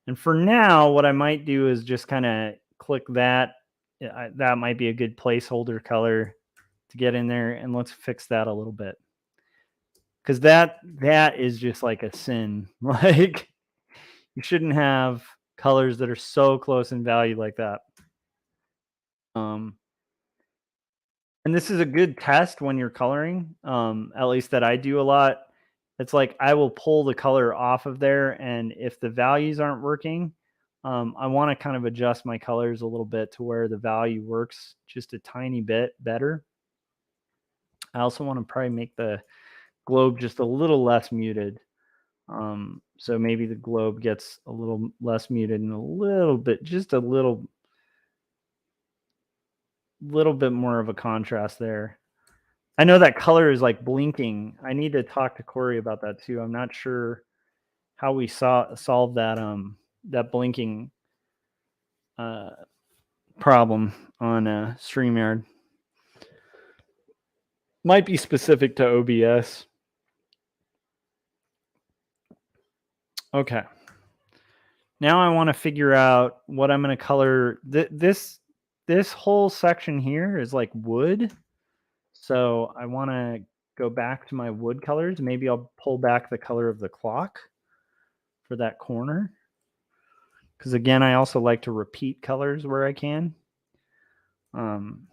And for now, what I might do is just kind of click that. That might be a good placeholder color to get in there. And let's fix that a little bit. Because that is just like a sin. Like, you shouldn't have colors that are so close in value like that. And this is a good test when you're coloring, at least that I do a lot. It's like I will pull the color off of there, and if the values aren't working, I want to kind of adjust my colors a little bit to where the value works just a tiny bit better. I also want to probably make the globe just a little less muted. So maybe the globe gets a little less muted and a little bit, just a little bit more of a contrast there. I know that color is like blinking. I need to talk to Corey about that too. I'm not sure how we solve that that blinking problem on StreamYard. Might be specific to OBS. Okay. Now I want to figure out what I'm going to color. This whole section here is like wood. So I want to go back to my wood colors. Maybe I'll pull back the color of the clock for that corner. Because again, I also like to repeat colors where I can. And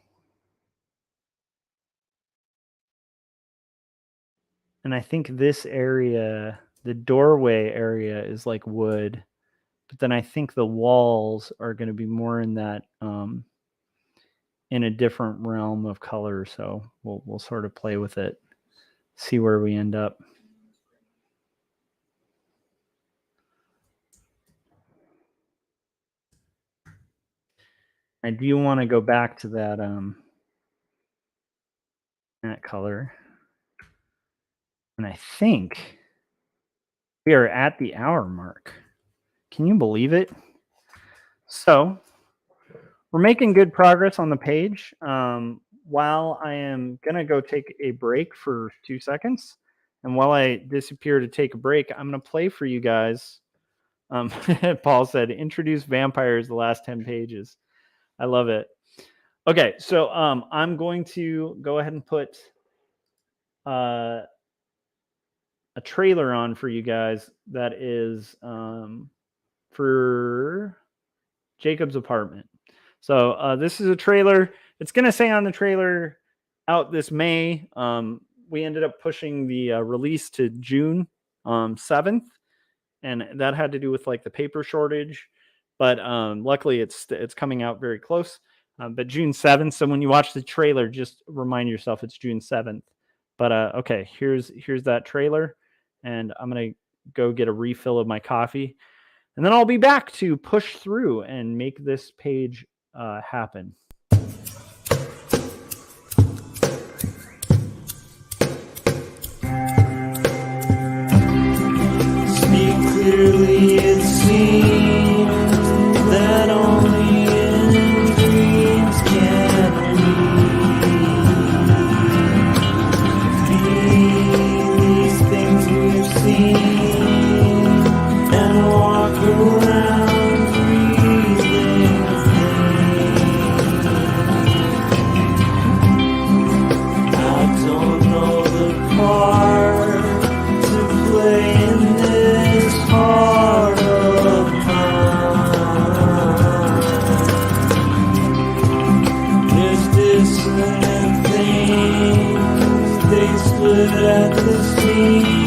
I think this area, the doorway area, is like wood. But then I think the walls are going to be more in that in a different realm of color. So we'll sort of play with it, see where we end up. I do want to go back to that that color. And I think we are at the hour mark. Can you believe it? So we're making good progress on the page. While I am going to go take a break for 2 seconds, and while I disappear to take a break, I'm going to play for you guys. Paul said, introduce vampires the last 10 pages. I love it. Okay, so I'm going to go ahead and put a trailer on for you guys that is for Jacob's apartment. So this is a trailer. It's going to say on the trailer out this May. We ended up pushing the release to June 7th. And that had to do with like the paper shortage. But luckily it's coming out very close. But June 7th. So when you watch the trailer, just remind yourself it's June 7th. But okay, here's that trailer. And I'm going to go get a refill of my coffee. And then I'll be back to push through and make this page happen. Speak clearly, it seems that only in dreams can we these things we've seen and walk around breathing pain. I don't know the part to play in this heart of mine. There's dissonant things, they split at the seams.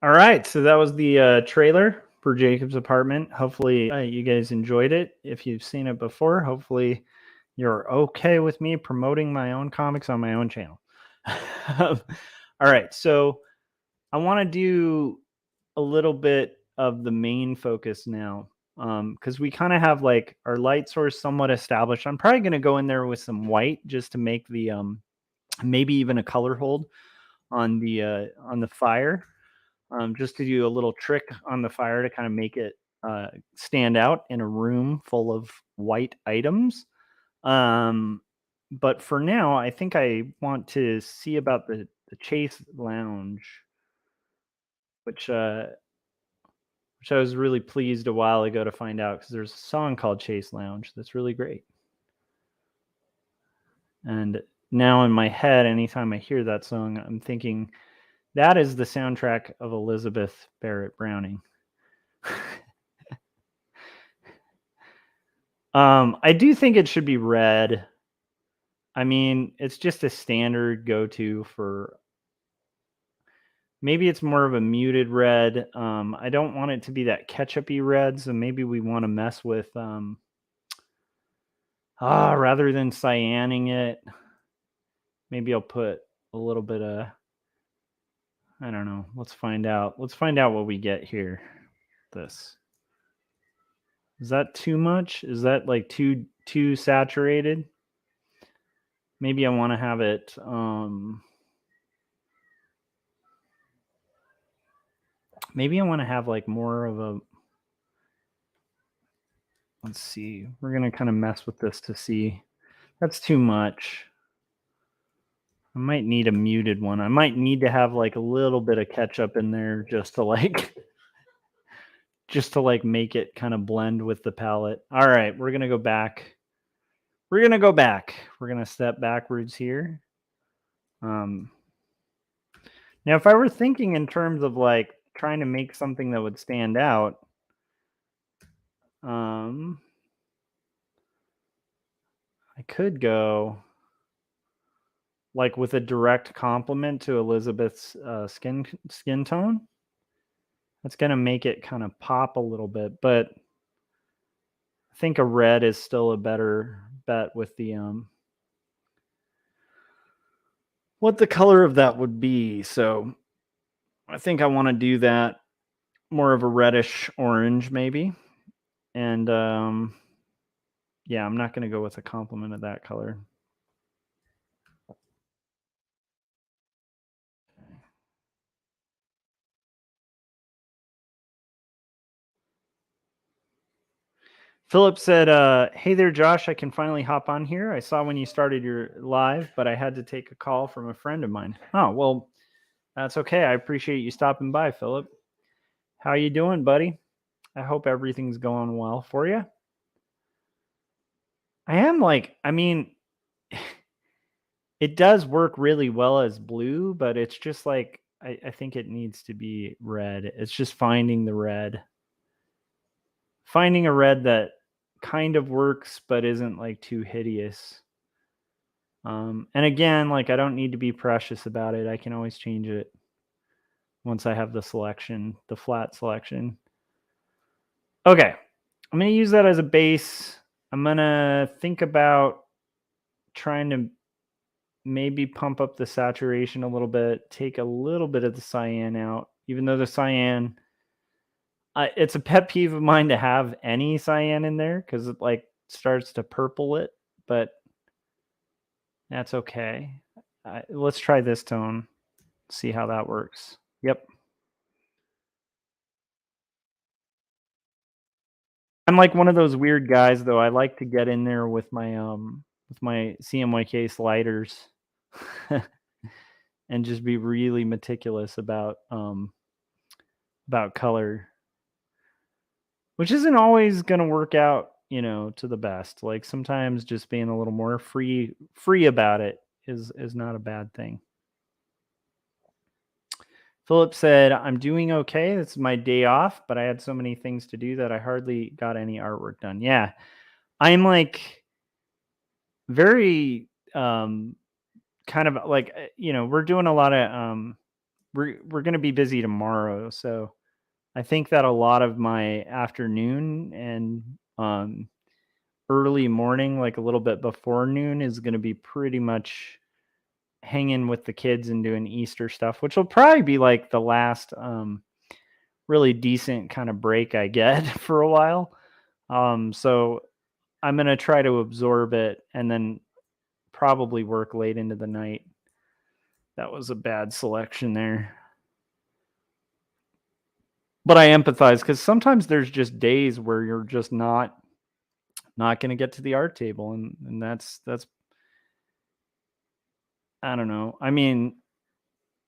All right, so that was the trailer for Jacob's Apartment. Hopefully you guys enjoyed it. If you've seen it before, hopefully you're okay with me promoting my own comics on my own channel. All right, so I want to do a little bit of the main focus now, because we kind of have like our light source somewhat established. I'm probably going to go in there with some white just to make the maybe even a color hold on the fire. Just to do a little trick on the fire to kind of make it stand out in a room full of white items. But for now, I think I want to see about the Chase Lounge, which I was really pleased a while ago to find out, because there's a song called Chase Lounge that's really great. And now in my head, anytime I hear that song, I'm thinking that is the soundtrack of Elizabeth Barrett Browning. I do think it should be red. I mean, it's just a standard go-to for, maybe it's more of a muted red. I don't want it to be that ketchup-y red, so maybe we want to mess with rather than cyaning it, maybe I'll put a little bit of, I don't know. Let's find out. Let's find out what we get here. This. Is that too much? Is that like too saturated? Maybe I want to have it maybe I want to have like more of a, let's see. We're going to kind of mess with this to see. That's too much. I might need a muted one. I might need to have like a little bit of ketchup in there just to like make it kind of blend with the palette. All right, we're going to go back. We're going to go back. We're going to step backwards here. Now, if I were thinking in terms of like trying to make something that would stand out, I could go like with a direct complement to Elizabeth's skin tone. That's going to make it kind of pop a little bit, but I think a red is still a better bet with the what the color of that would be. So I think I want to do that more of a reddish orange maybe. And yeah, I'm not going to go with a complement of that color. Philip said, hey there, Josh, I can finally hop on here. I saw when you started your live, but I had to take a call from a friend of mine. Oh, well, that's okay. I appreciate you stopping by, Philip. How you doing, buddy? I hope everything's going well for you. I am like, I mean, it does work really well as blue, but it's just like I think it needs to be red. It's just finding the red. Finding a red that kind of works but isn't like too hideous. And again, like I don't need to be precious about it. I can always change it once I have the selection, the flat selection. Okay. I'm going to use that as a base. I'm going to think about trying to maybe pump up the saturation a little bit, take a little bit of the cyan out, even though the cyan, it's a pet peeve of mine to have any cyan in there because it like starts to purple it, but that's okay. Let's try this tone, see how that works. Yep. I'm like one of those weird guys though. I like to get in there with my CMYK sliders and just be really meticulous about color, which isn't always going to work out, to the best. Like sometimes just being a little more free about it is not a bad thing. Philip said, "I'm doing okay. It's my day off, but I had so many things to do that I hardly got any artwork done." Yeah. I'm like very kind of like we're doing a lot of we're going to be busy tomorrow, so I think that a lot of my afternoon and early morning, like a little bit before noon, is going to be pretty much hanging with the kids and doing Easter stuff, which will probably be like the last really decent kind of break I get for a while. So I'm going to try to absorb it and then probably work late into the night. That was a bad selection there. But I empathize because sometimes there's just days where you're just not going to get to the art table, and that's I don't know. I mean,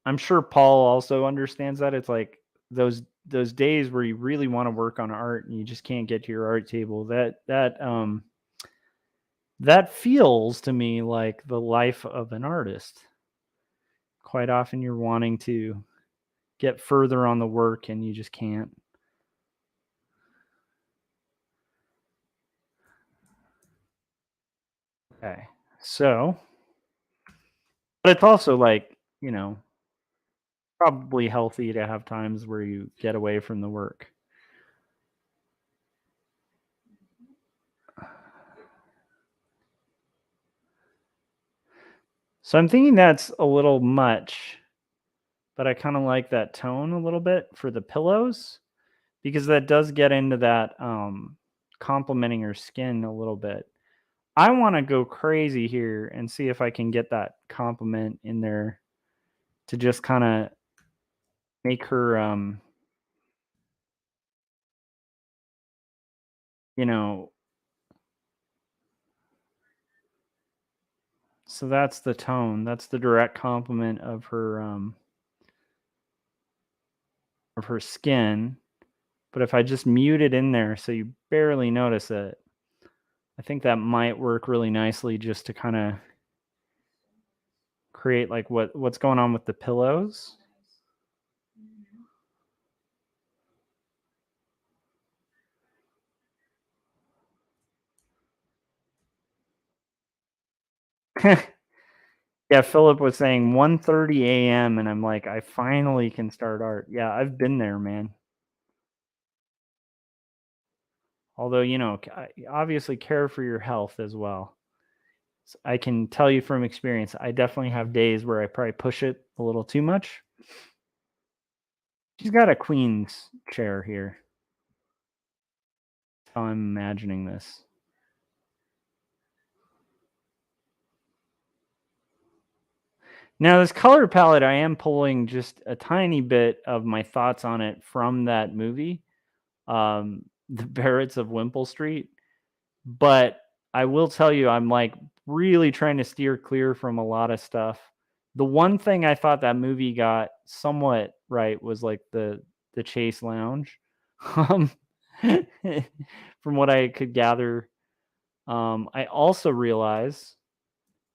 I'm sure Paul also understands that. It's like those days where you really want to work on art and you just can't get to your art table. That feels to me like the life of an artist. Quite often you're wanting to get further on the work and you just can't. Okay. So, but it's also like, probably healthy to have times where you get away from the work. So I'm thinking that's a little much, but I kind of like that tone a little bit for the pillows because that does get into that complementing her skin a little bit. I want to go crazy here and see if I can get that compliment in there to just kind of make her you know so that's the tone. That's the direct complement of her skin. But if I just mute it in there so you barely notice it, I think that might work really nicely just to kind of create like what's going on with the pillows. Yeah, Philip was saying 1:30 a.m. and I'm like, I finally can start art. Yeah, I've been there, man. Although, obviously care for your health as well. So I can tell you from experience, I definitely have days where I probably push it a little too much. She's got a queen's chair here. That's how I'm imagining this. Now, this color palette, I am pulling just a tiny bit of my thoughts on it from that movie, The Barretts of Wimple Street. But I will tell you, I'm like really trying to steer clear from a lot of stuff. The one thing I thought that movie got somewhat right was like the Chase Lounge. Um, from what I could gather. I also realize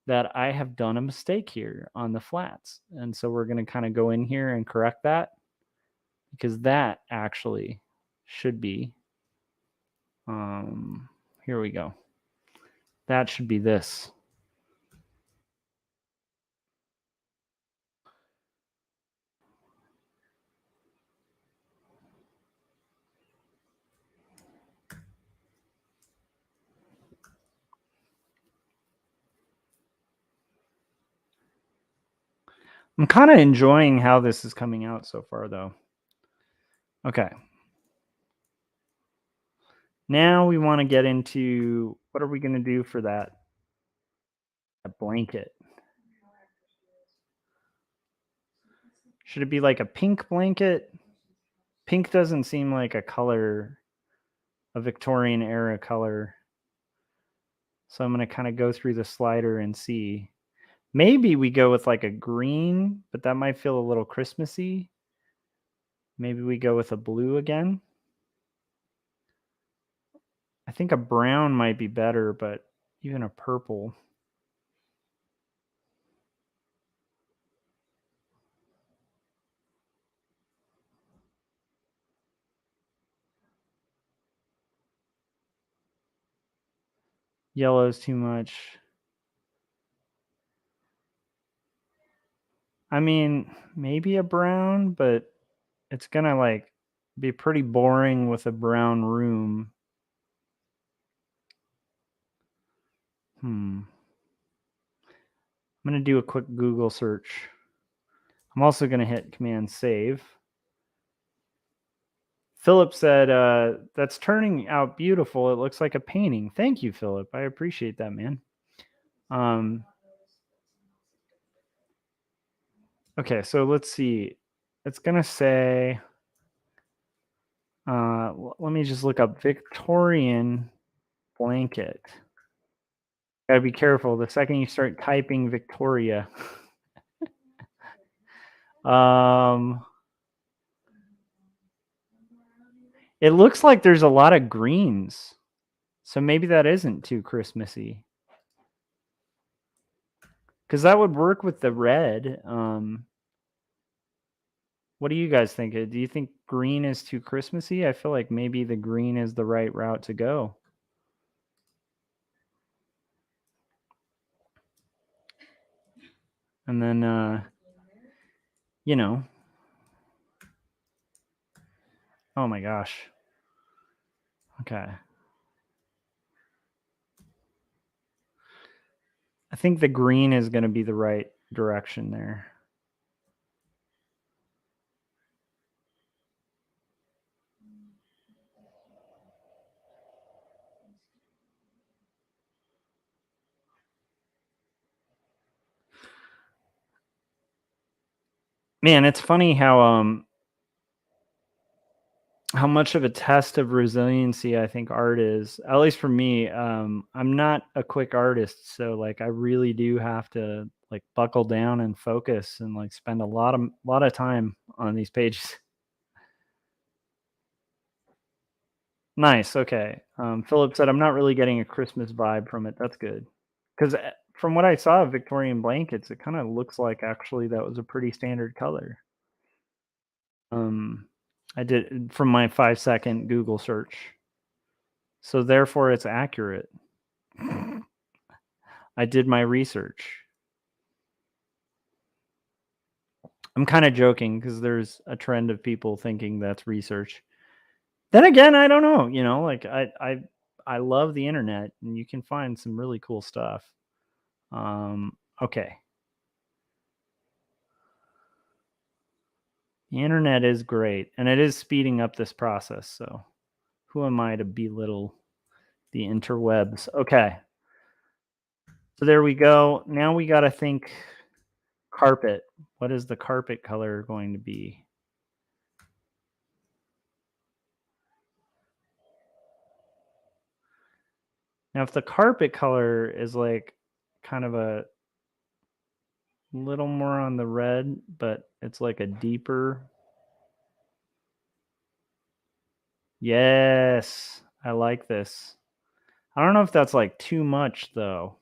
that I have done a mistake here on the flats. And so we're going to kind of go in here and correct that, because that actually should be, here we go. That should be this. I'm kind of enjoying how this is coming out so far, though. Okay. Now we want to get into, what are we going to do for that blanket? Should it be like a pink blanket? Pink doesn't seem like a color, a Victorian era color. So I'm going to kind of go through the slider and see. Maybe we go with like a green, but that might feel a little Christmassy. Maybe we go with a blue again. I think a brown might be better, but even a purple. Yellow is too much. I mean, maybe a brown, but it's going to like be pretty boring with a brown room. I'm going to do a quick Google search. I'm also going to hit Command Save. Philip said, that's turning out beautiful. It looks like a painting. Thank you, Philip. I appreciate that, man. Okay, so let's see. It's going to say, let me just look up Victorian blanket. Gotta be careful. The second you start typing Victoria. It looks like there's a lot of greens. So maybe that isn't too Christmassy. Because that would work with the red. What do you guys think? Do you think green is too Christmassy? I feel like maybe the green is the right route to go. And then, you know, oh my gosh. Okay. I think the green is going to be the right direction there. Man, it's funny how much of a test of resiliency I think art is. At least for me, I'm not a quick artist, so like I really do have to like buckle down and focus and like spend a lot of time on these pages. Nice. Okay. Philip said, I'm not really getting a Christmas vibe from it. That's good. Because from what I saw of Victorian blankets, it kind of looks like actually that was a pretty standard color. I did from my 5-second Google search. So therefore it's accurate. I did my research. I'm kind of joking because there's a trend of people thinking that's research. Then again, I don't know, like I love the internet and you can find some really cool stuff. Okay. The internet is great and it is speeding up this process. So who am I to belittle the interwebs? Okay. So there we go. Now we got to think carpet. What is the carpet color going to be? Now, if the carpet color is like kind of a little more on the red, but it's like a deeper. Yes, I like this. I don't know if that's like too much though.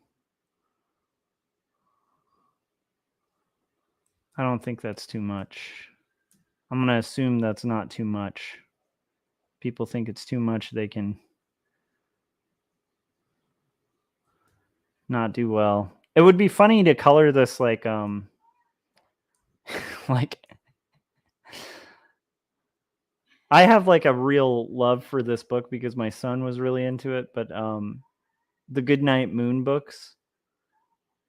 I don't think that's too much. I'm going to assume that's not too much. People think it's too much, they can not do well. It would be funny to color this like like I have like a real love for this book because my son was really into it, but the Goodnight Moon books,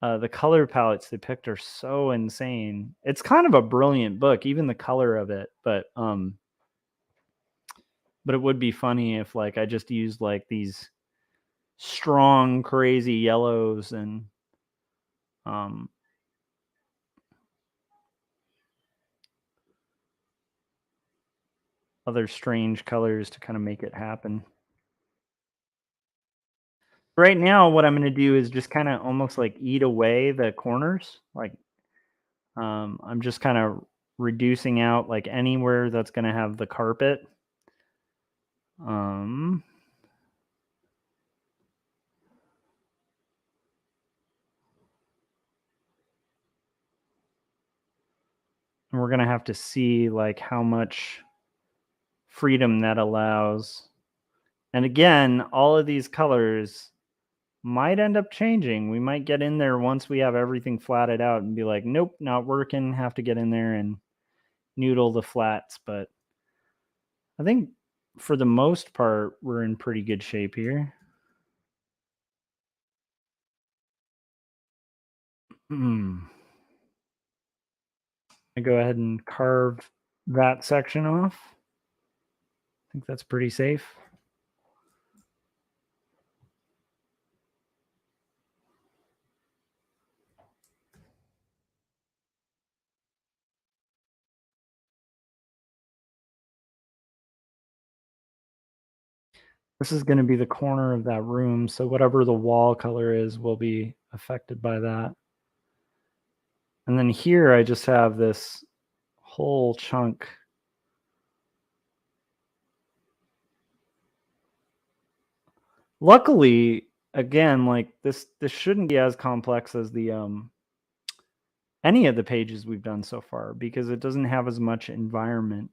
the color palettes they picked are so insane. It's kind of a brilliant book, even the color of it, but it would be funny if like I just used like these strong crazy yellows and um other strange colors to kind of make it happen. Right now, what I'm going to do is just kind of almost like eat away the corners. Like I'm just kind of reducing out like anywhere that's going to have the carpet. Um, and we're going to have to see like how much freedom that allows. And again, all of these colors might end up changing. We might get in there once we have everything flatted out and be like, nope, not working. Have to get in there and noodle the flats. But I think for the most part, we're in pretty good shape here. I go ahead and carve that section off. I think that's pretty safe. This is going to be the corner of that room, so whatever the wall color is will be affected by that. And then here I just have this whole chunk. Luckily, again, like this shouldn't be as complex as the any of the pages we've done so far because it doesn't have as much environment.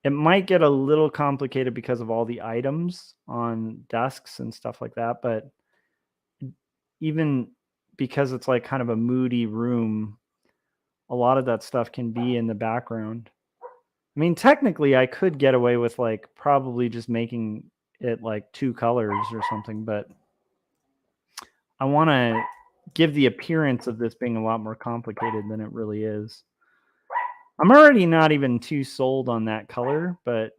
It might get a little complicated because of all the items on desks and stuff like that, but even because it's like kind of a moody room, a lot of that stuff can be in the background. I mean, technically I could get away with like probably just making it like two colors or something, but I want to give the appearance of this being a lot more complicated than it really is. I'm already not even too sold on that color, but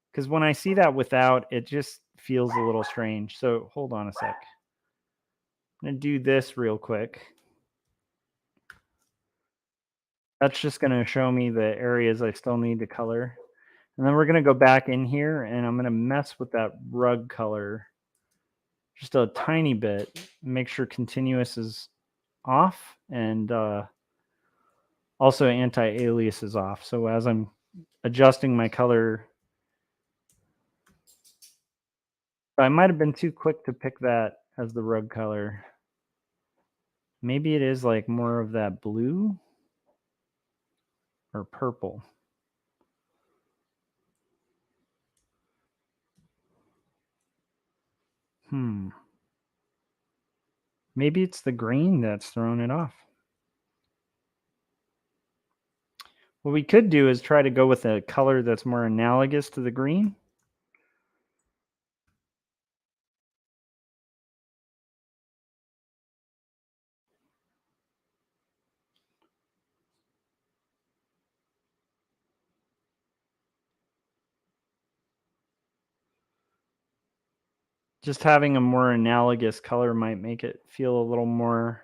because when I see that without, it just feels a little strange. So hold on a sec. I'm going to do this real quick. That's just going to show me the areas I still need to color. And then we're going to go back in here and I'm going to mess with that rug color just a tiny bit. Make sure continuous is off and also anti-alias is off. So as I'm adjusting my color, I might have been too quick to pick that as the rug color. Maybe it is like more of that blue or purple. Maybe it's the green that's throwing it off. What we could do is try to go with a color that's more analogous to the green. Just having a more analogous color might make it feel a little more.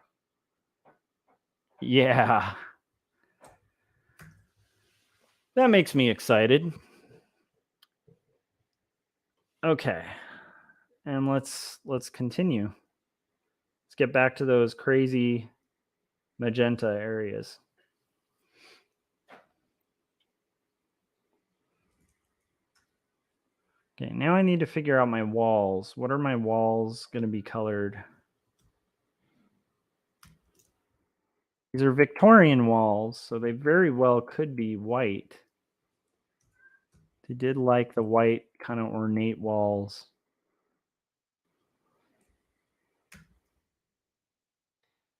Yeah. That makes me excited. Okay. And let's continue. Let's get back to those crazy magenta areas. Okay, now I need to figure out my walls. What are my walls going to be colored? These are Victorian walls, so they very well could be white. They did like the white kind of ornate walls.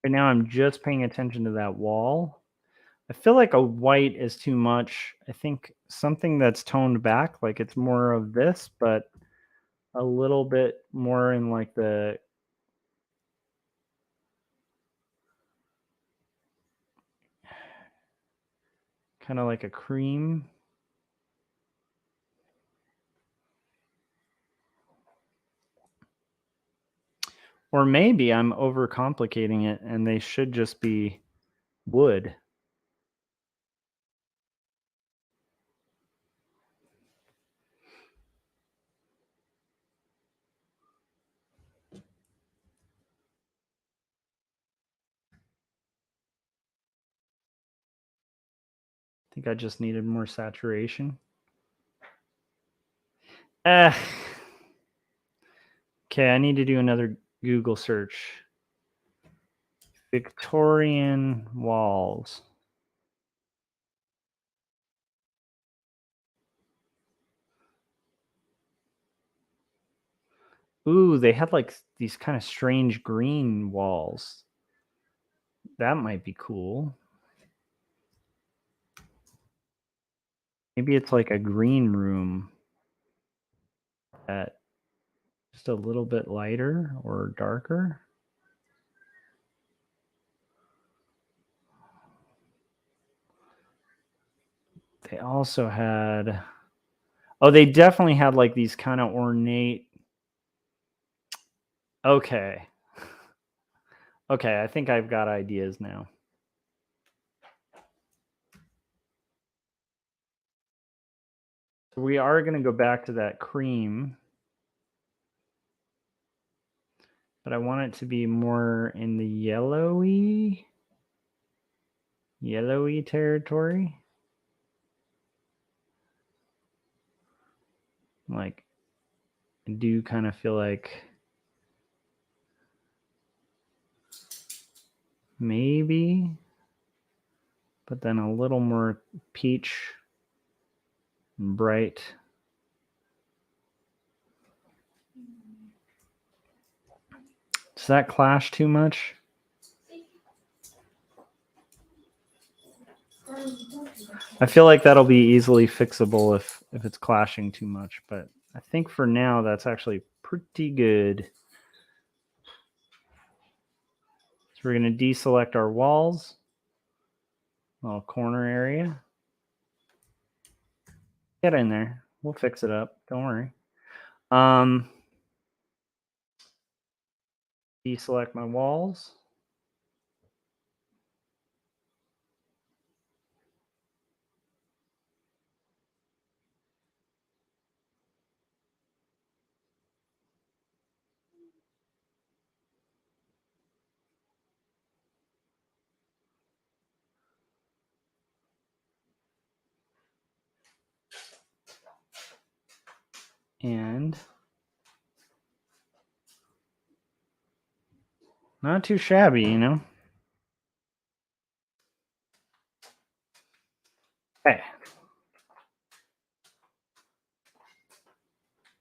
Right now I'm just paying attention to that wall. I feel like a white is too much. I think something that's toned back, like it's more of this, but a little bit more in like the kind of like a cream. Or maybe I'm overcomplicating it and they should just be wood. I think I just needed more saturation. Okay, I need to do another Google search. Victorian walls. Ooh, they had like these kind of strange green walls. That might be cool. Maybe it's like a green room that just a little bit lighter or darker. They also had, oh, they definitely had like these kind of ornate. Okay. Okay, I think I've got ideas now. So we are going to go back to that cream, but I want it to be more in the yellowy territory. Like, I do kind of feel like maybe, but then a little more peach, bright. Does that clash too much? I feel like that'll be easily fixable if it's clashing too much, but I think for now that's actually pretty good. So we're going to deselect our walls, little corner area. Get in there. We'll fix it up. Don't worry. Deselect my walls. And not too shabby, you know? Okay.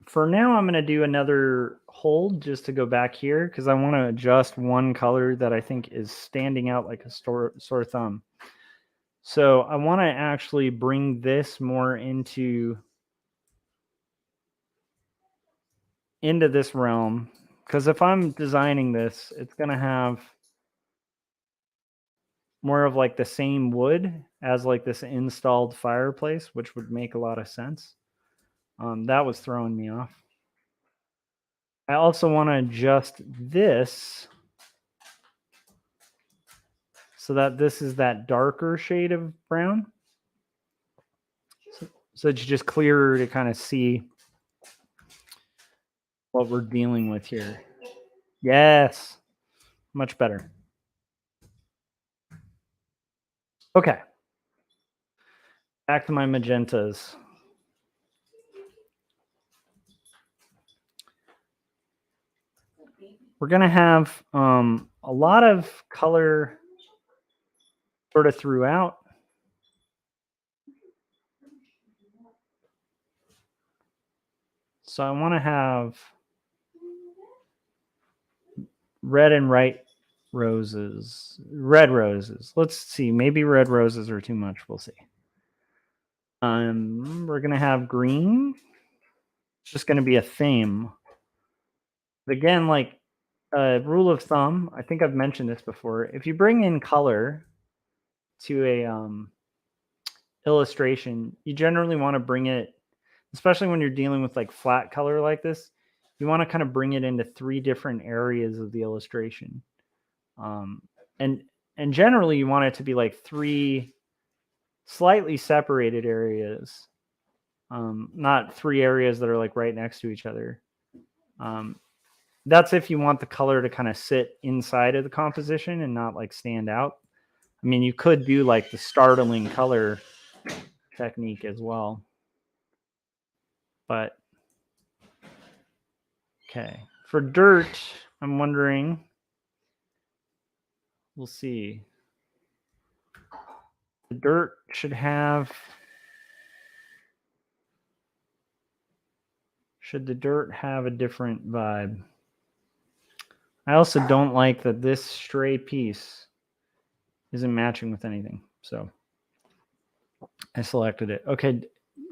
For now, I'm going to do another hold just to go back here because I want to adjust one color that I think is standing out like a sore thumb. So I want to actually bring this more into this realm, because if I'm designing this, it's going to have more of like the same wood as like this installed fireplace, which would make a lot of sense. That was throwing me off. I also want to adjust this so that this is that darker shade of brown. So it's just clearer to kind of see what we're dealing with here. Yes, much better. Okay. Back to my magentas. we're going to have a lot of color sort of throughout. So I want to have red and red roses. Let's see. Maybe red roses are too much. We'll see. We're going to have green. It's just going to be a theme. But again, like a rule of thumb, I think I've mentioned this before. If you bring in color to a illustration, you generally want to bring it, especially when you're dealing with like flat color like this, you want to kind of bring it into 3 different areas of the illustration. And generally you want it to be like 3 slightly separated areas, not 3 areas that are like right next to each other. That's if you want the color to kind of sit inside of the composition and not like stand out. I mean, you could do like the startling color technique as well. But okay, for dirt, I'm wondering, we'll see. The dirt should the dirt have a different vibe? I also don't like that this stray piece isn't matching with anything. So I selected it. Okay,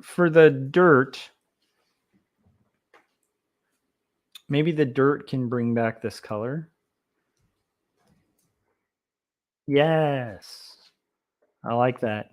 for the dirt, maybe the dirt can bring back this color. Yes, I like that.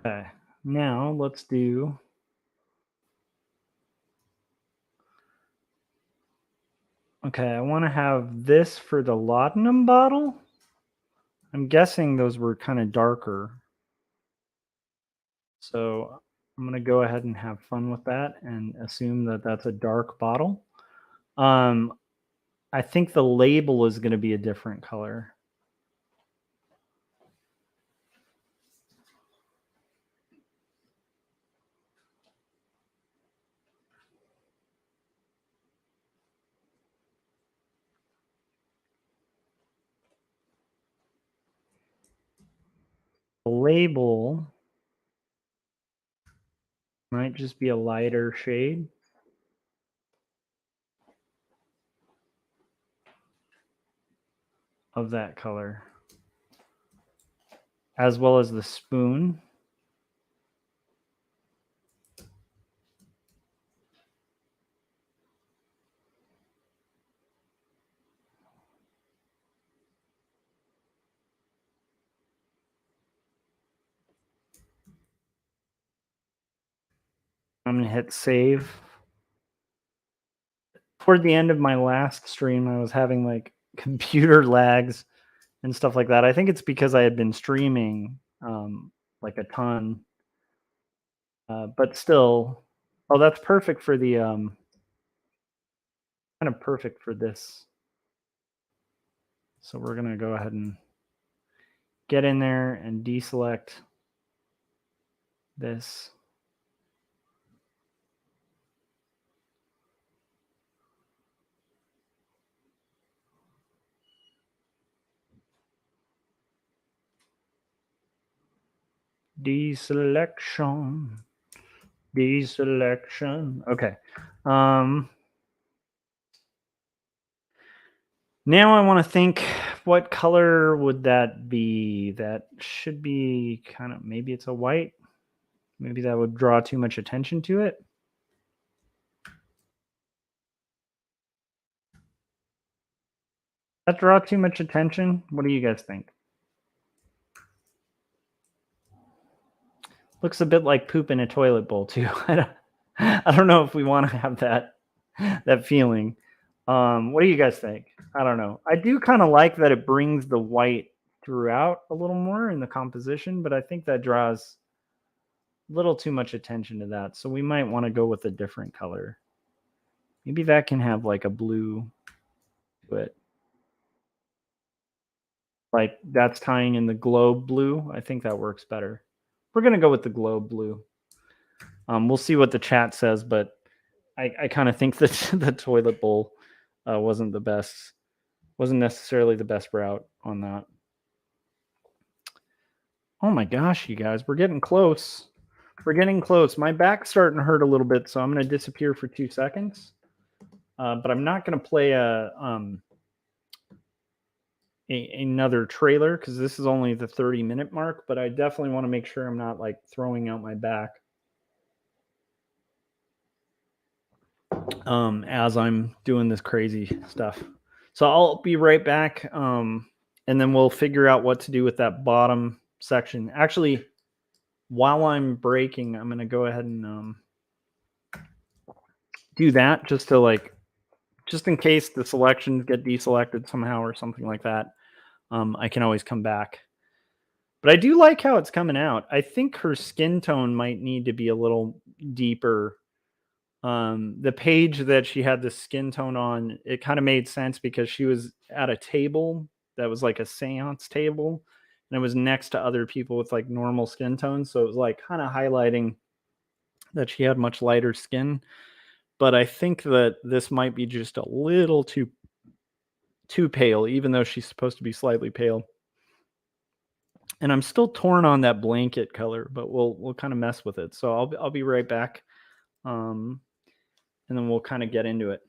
Okay, now let's do. Okay, I want to have this for the laudanum bottle. I'm guessing those were kind of darker. So I'm going to go ahead and have fun with that and assume that that's a dark bottle. I think the label is going to be a different color. The label might just be a lighter shade. Of that color. As well as the spoon. I'm going to hit save. Toward the end of my last stream, I was having like computer lags and stuff like that. I think it's because I had been streaming like a ton. But still, oh, that's perfect for the kind of perfect for this. So we're going to go ahead and get in there and deselect this. Deselection. Okay. Now I want to think, what color would that be? That should be kind of, maybe it's a white. Maybe that would draw too much attention to it. That draw too much attention? What do you guys think? Looks a bit like poop in a toilet bowl too. I don't know if we want to have that feeling. What do you guys think? I don't know. I do kind of like that it brings the white throughout a little more in the composition, but I think that draws little too much attention to that. So we might want to go with a different color. Maybe that can have like a blue to it. Like that's tying in the globe blue. I think that works better. We're going to go with the globe blue. We'll see what the chat says, but I kind of think that the toilet bowl wasn't necessarily the best route on that. Oh my gosh, you guys, we're getting close. We're getting close. My back's starting to hurt a little bit, so I'm going to disappear for 2 seconds. But I'm not going to play another trailer because this is only the 30-minute mark, but I definitely want to make sure I'm not like throwing out my back as I'm doing this crazy stuff. So I'll be right back, and then we'll figure out what to do with that bottom section. Actually, while I'm breaking, I'm going to go ahead and do that just in case the selections get deselected somehow or something like that. I can always come back. But I do like how it's coming out. I think her skin tone might need to be a little deeper. The page that she had the skin tone on, it kind of made sense because she was at a table that was like a seance table, and it was next to other people with like normal skin tones. So it was like kind of highlighting that she had much lighter skin. But I think that this might be just a little too pale, even though she's supposed to be slightly pale. And I'm still torn on that blanket color, but we'll kind of mess with it. So I'll be right back, and then we'll kind of get into it.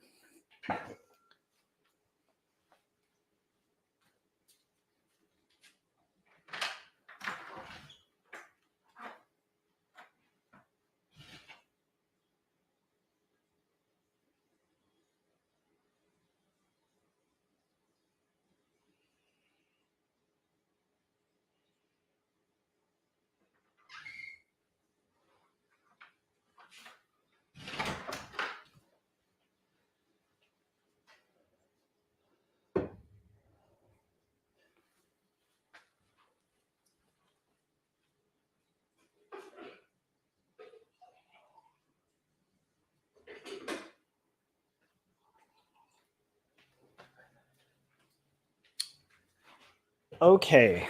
Okay.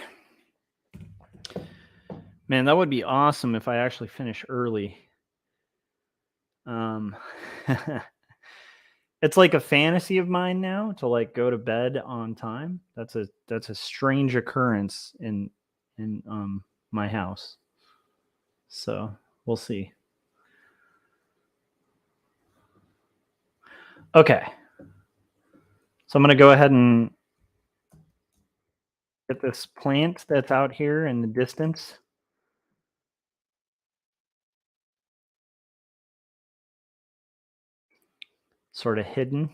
Man, that would be awesome if I actually finish early. It's like a fantasy of mine now to like go to bed on time. That's a strange occurrence in my house. So we'll see. Okay. So I'm gonna go ahead and get this plant that's out here in the distance. Sort of hidden.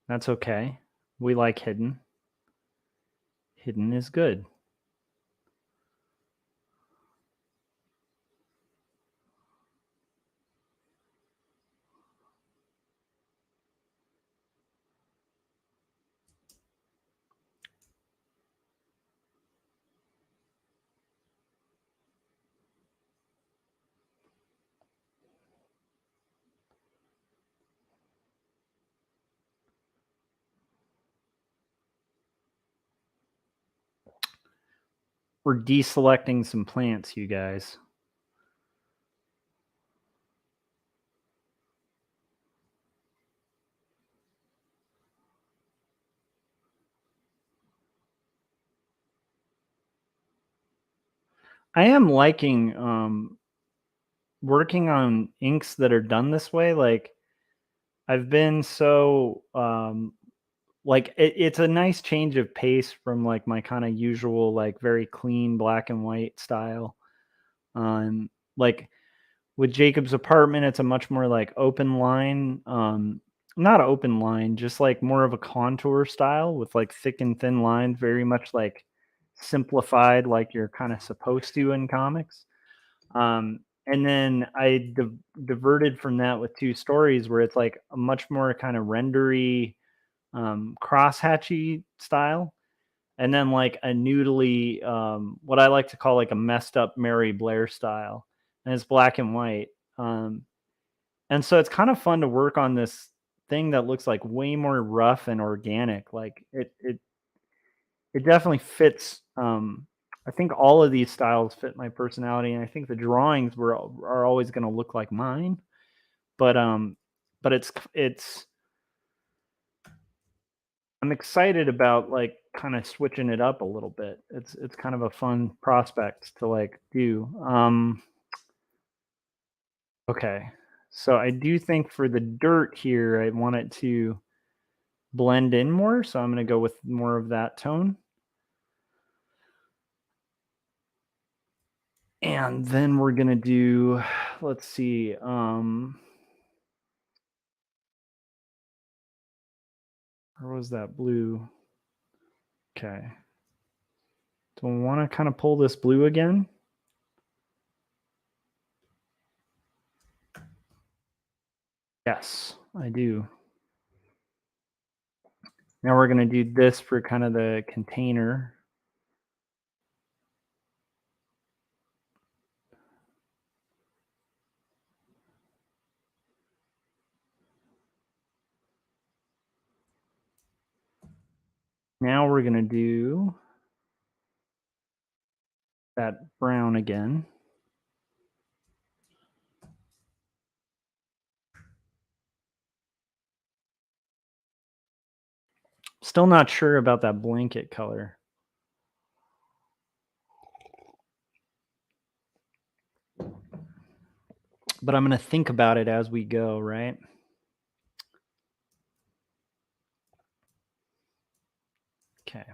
That's okay. We like hidden. Hidden is good. We're deselecting some plants, you guys. I am liking working on inks that are done this way. Like I've been so like it's a nice change of pace from like my kind of usual like very clean black and white style. Like with Jacob's Apartment, it's a much more like open line, not open line, just like more of a contour style with like thick and thin lines, very much like simplified, like you're kind of supposed to in comics. And then I diverted from that with Two Stories, where it's like a much more kind of rendery, crosshatchy style. and then like a noodly, what I like to call like a messed up Mary Blair style, and it's black and white. Um, and so it's kind of fun to work on this thing that looks like way more rough and organic. Like it definitely fits. I think all of these styles fit my personality, and I think the drawings are always going to look like mine. But it's I'm excited about like kind of switching it up a little bit. It's kind of a fun prospect to like do. Okay, so I do think for the dirt here, I want it to blend in more, so I'm going to go with more of that tone. And then we're going to do, let's see, where was that blue? Okay. Do I want to kind of pull this blue again? Yes, I do. Now we're going to do this for kind of the container. Now we're going to do that brown again. Still not sure about that blanket color. But I'm going to think about it as we go, right? Okay.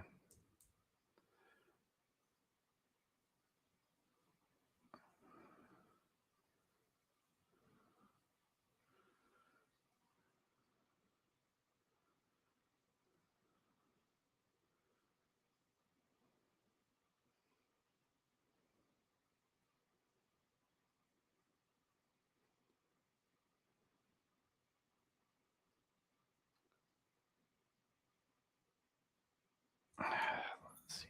Let's see.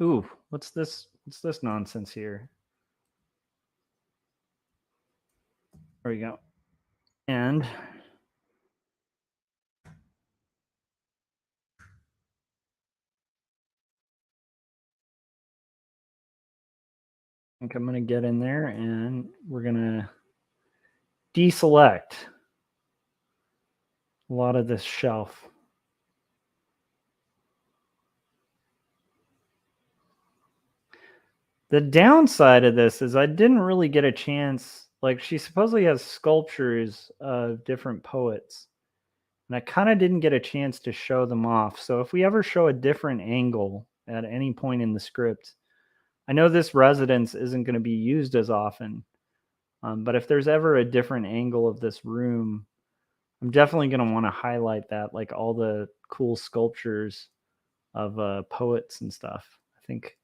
Ooh, what's this? What's this nonsense here? There we go. And I think I'm going to get in there and we're going to deselect a lot of this shelf. The downside of this is I didn't really get a chance. Like, she supposedly has sculptures of different poets, and I kind of didn't get a chance to show them off. So if we ever show a different angle at any point in the script, I know this residence isn't going to be used as often, but if there's ever a different angle of this room, I'm definitely going to want to highlight that, like all the cool sculptures of poets and stuff. I think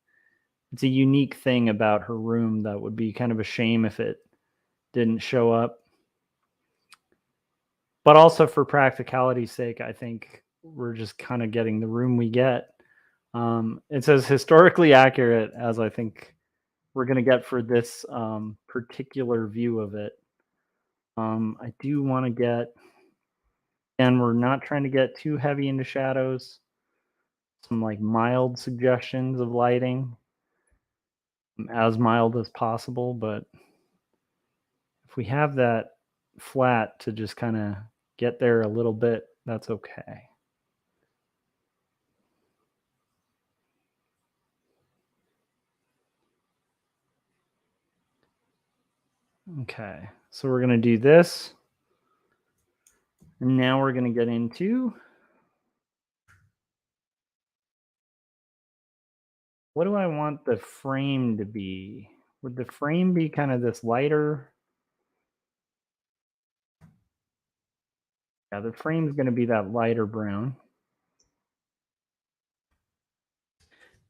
it's a unique thing about her room that would be kind of a shame if it didn't show up. But also for practicality's sake, I think we're just kind of getting the room we get. It's as historically accurate as I think we're going to get for this particular view of it. I do want to get, and we're not trying to get too heavy into shadows, some like mild suggestions of lighting, as mild as possible. But if we have that flat to just kind of get there a little bit, that's okay. Okay, so we're going to do this. And now we're going to get into, what do I want the frame to be? Would the frame be kind of this lighter? Yeah, the frame's going to be that lighter brown.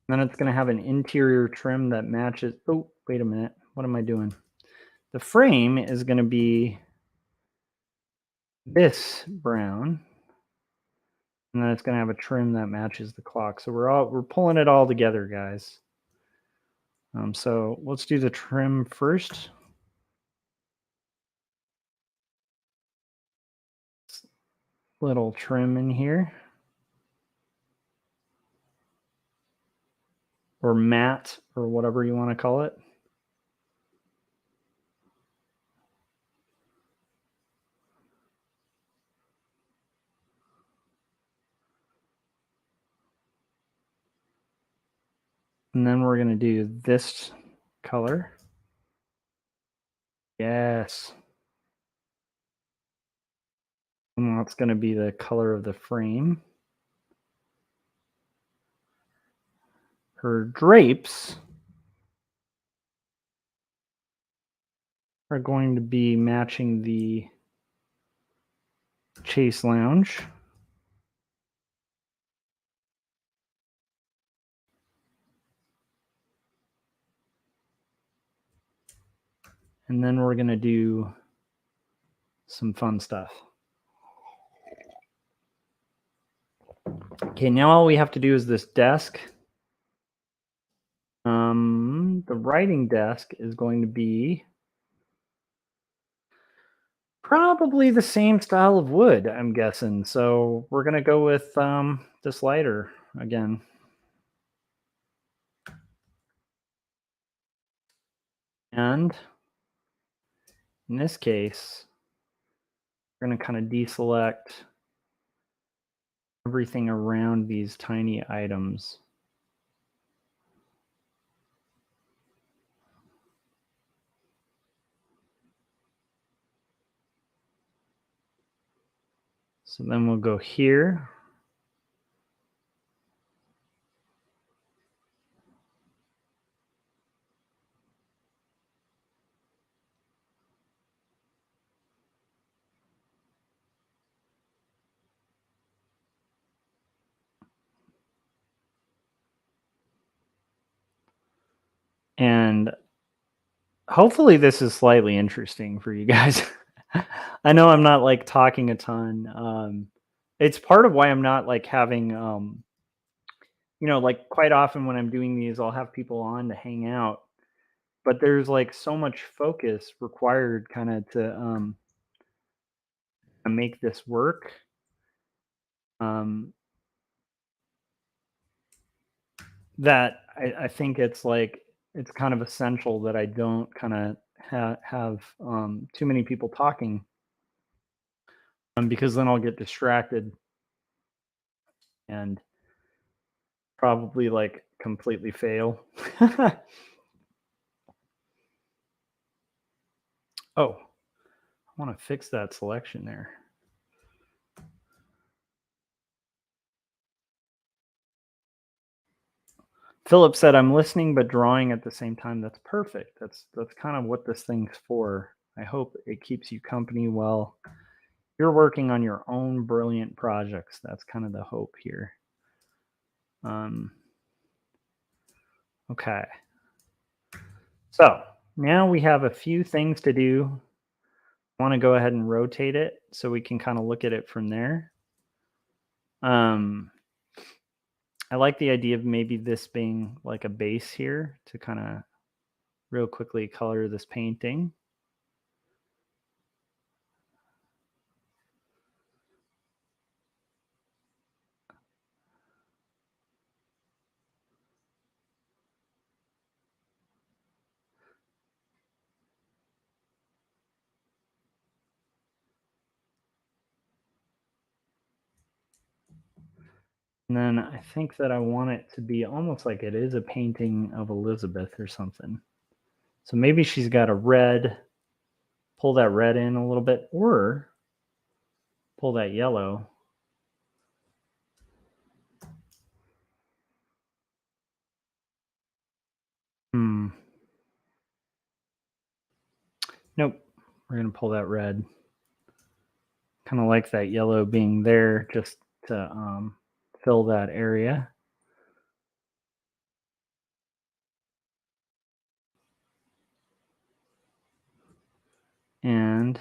Then it's going to have an interior trim that matches. Oh, wait a minute. What am I doing? The frame is going to be this brown. And then it's going to have a trim that matches the clock. So we're pulling it all together, guys. So let's do the trim first. Little trim in here. Or matte, or whatever you want to call it. And then we're going to do this color. Yes. And that's going to be the color of the frame. Her drapes are going to be matching the Chase Lounge. And then we're going to do some fun stuff. Okay, now all we have to do is this desk. The writing desk is going to be probably the same style of wood, I'm guessing. So we're going to go with this lighter again. And in this case, we're going to kind of deselect everything around these tiny items. So then we'll go here. And hopefully this is slightly interesting for you guys. I know I'm not like talking a ton. It's part of why I'm not like having, like quite often when I'm doing these, I'll have people on to hang out, but there's like so much focus required kind of to make this work. That I think it's kind of essential that I don't kind of have too many people talking, because then I'll get distracted and probably like completely fail. Oh, I want to fix that selection there. Philip said, I'm listening but drawing at the same time. That's perfect. That's kind of what this thing's for. I hope it keeps you company while you're working on your own brilliant projects. That's kind of the hope here. Okay. So now we have a few things to do. I want to go ahead and rotate it so we can kind of look at it from there. I like the idea of maybe this being like a base here to kind of real quickly color this painting. And then I think that I want it to be almost like it is a painting of Elizabeth or something. So maybe she's got a red pull that red in a little bit, or pull that yellow. Nope. We're going to pull that red. Kind of like that yellow being there just to fill that area. And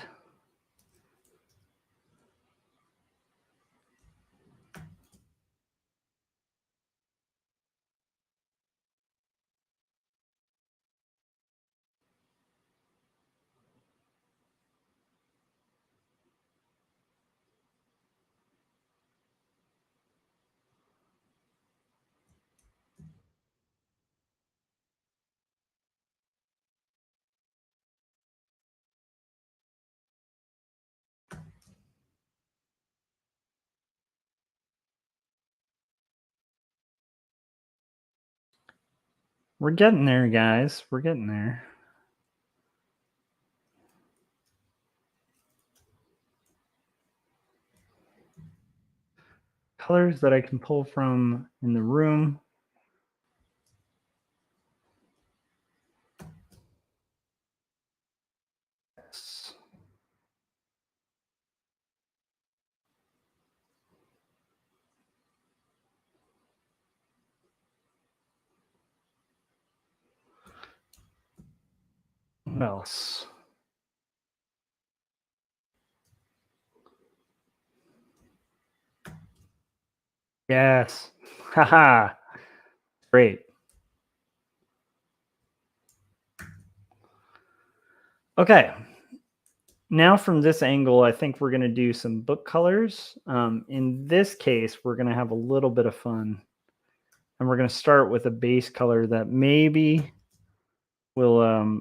we're getting there, guys. We're getting there. Colors that I can pull from in the room. What else? Yes. Haha. Great. Okay. Now from this angle, I think we're going to do some book colors. In this case, we're going to have a little bit of fun. And we're going to start with a base color that maybe we'll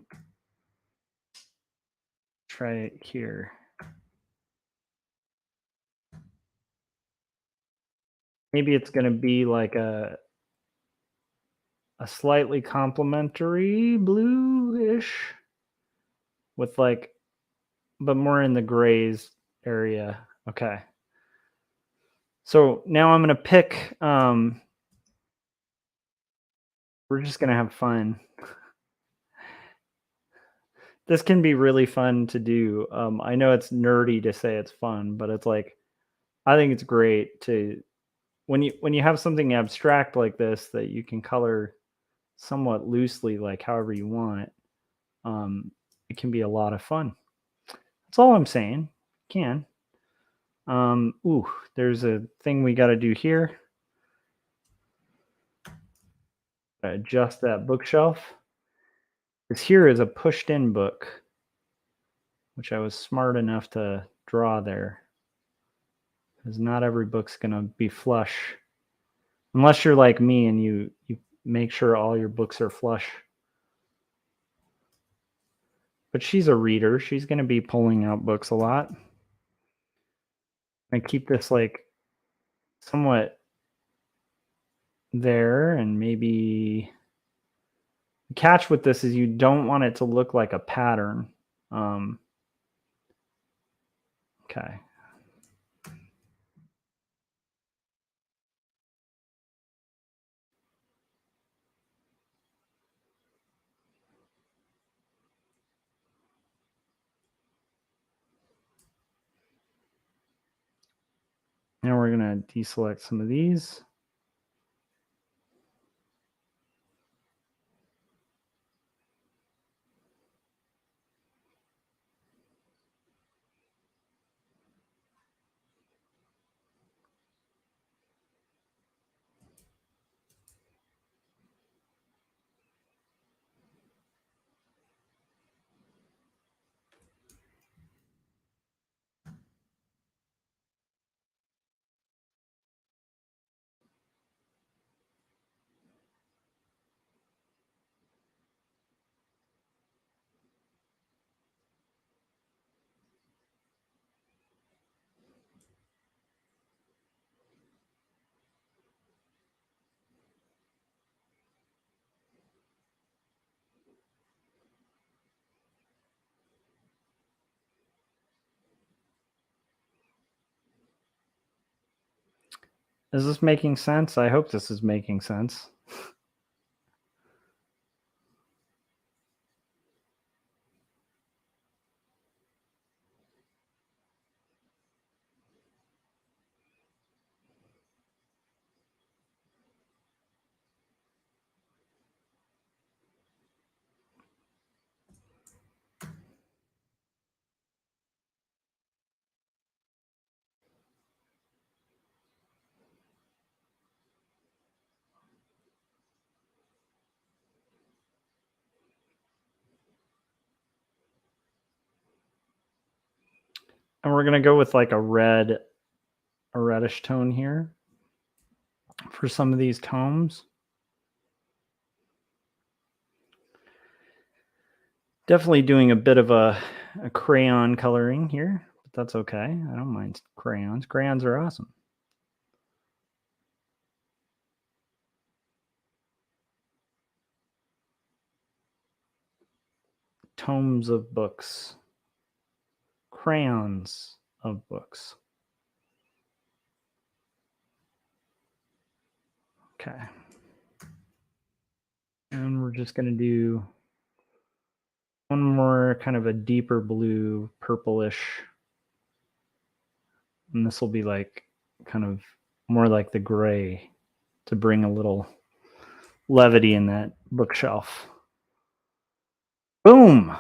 try it here. Maybe it's going to be like a slightly complementary bluish with like, but more in the grays area. Okay. So now I'm going to pick, we're just going to have fun. This can be really fun to do. I know it's nerdy to say it's fun, but it's like, I think it's great to, when you have something abstract like this that you can color somewhat loosely, like however you want, it can be a lot of fun. That's all I'm saying. Can. Ooh, there's a thing we got to do here. Adjust that bookshelf. Because here is a pushed in book, which I was smart enough to draw there. Because not every book's going to be flush. Unless you're like me and you make sure all your books are flush. But she's a reader. She's going to be pulling out books a lot. I keep this like somewhat there, and maybe the catch with this is you don't want it to look like a pattern. Okay. Now we're going to deselect some of these. Is this making sense? I hope this is making sense. And we're going to go with like a reddish tone here for some of these tomes. Definitely doing a bit of a crayon coloring here, but that's okay. I don't mind crayons. Crayons are awesome. Tomes of books. Crayons of books. Okay. And we're just going to do one more kind of a deeper blue, purplish. And this will be like kind of more like the gray to bring a little levity in that bookshelf. Boom.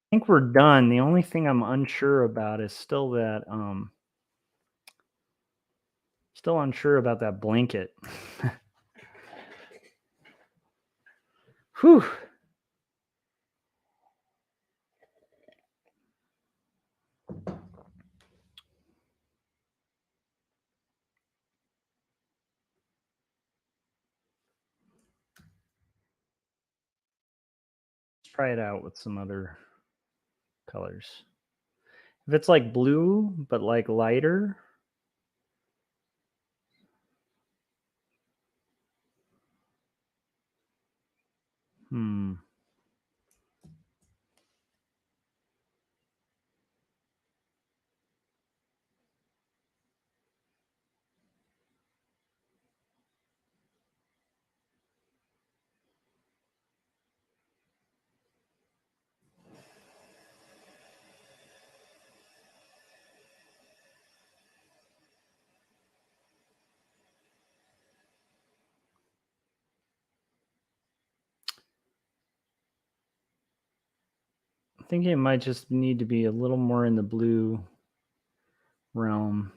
I think we're done. The only thing I'm unsure about is still that blanket. Whew. Let's try it out with some other colors. If it's like blue, but like lighter. I think it might just need to be a little more in the blue realm.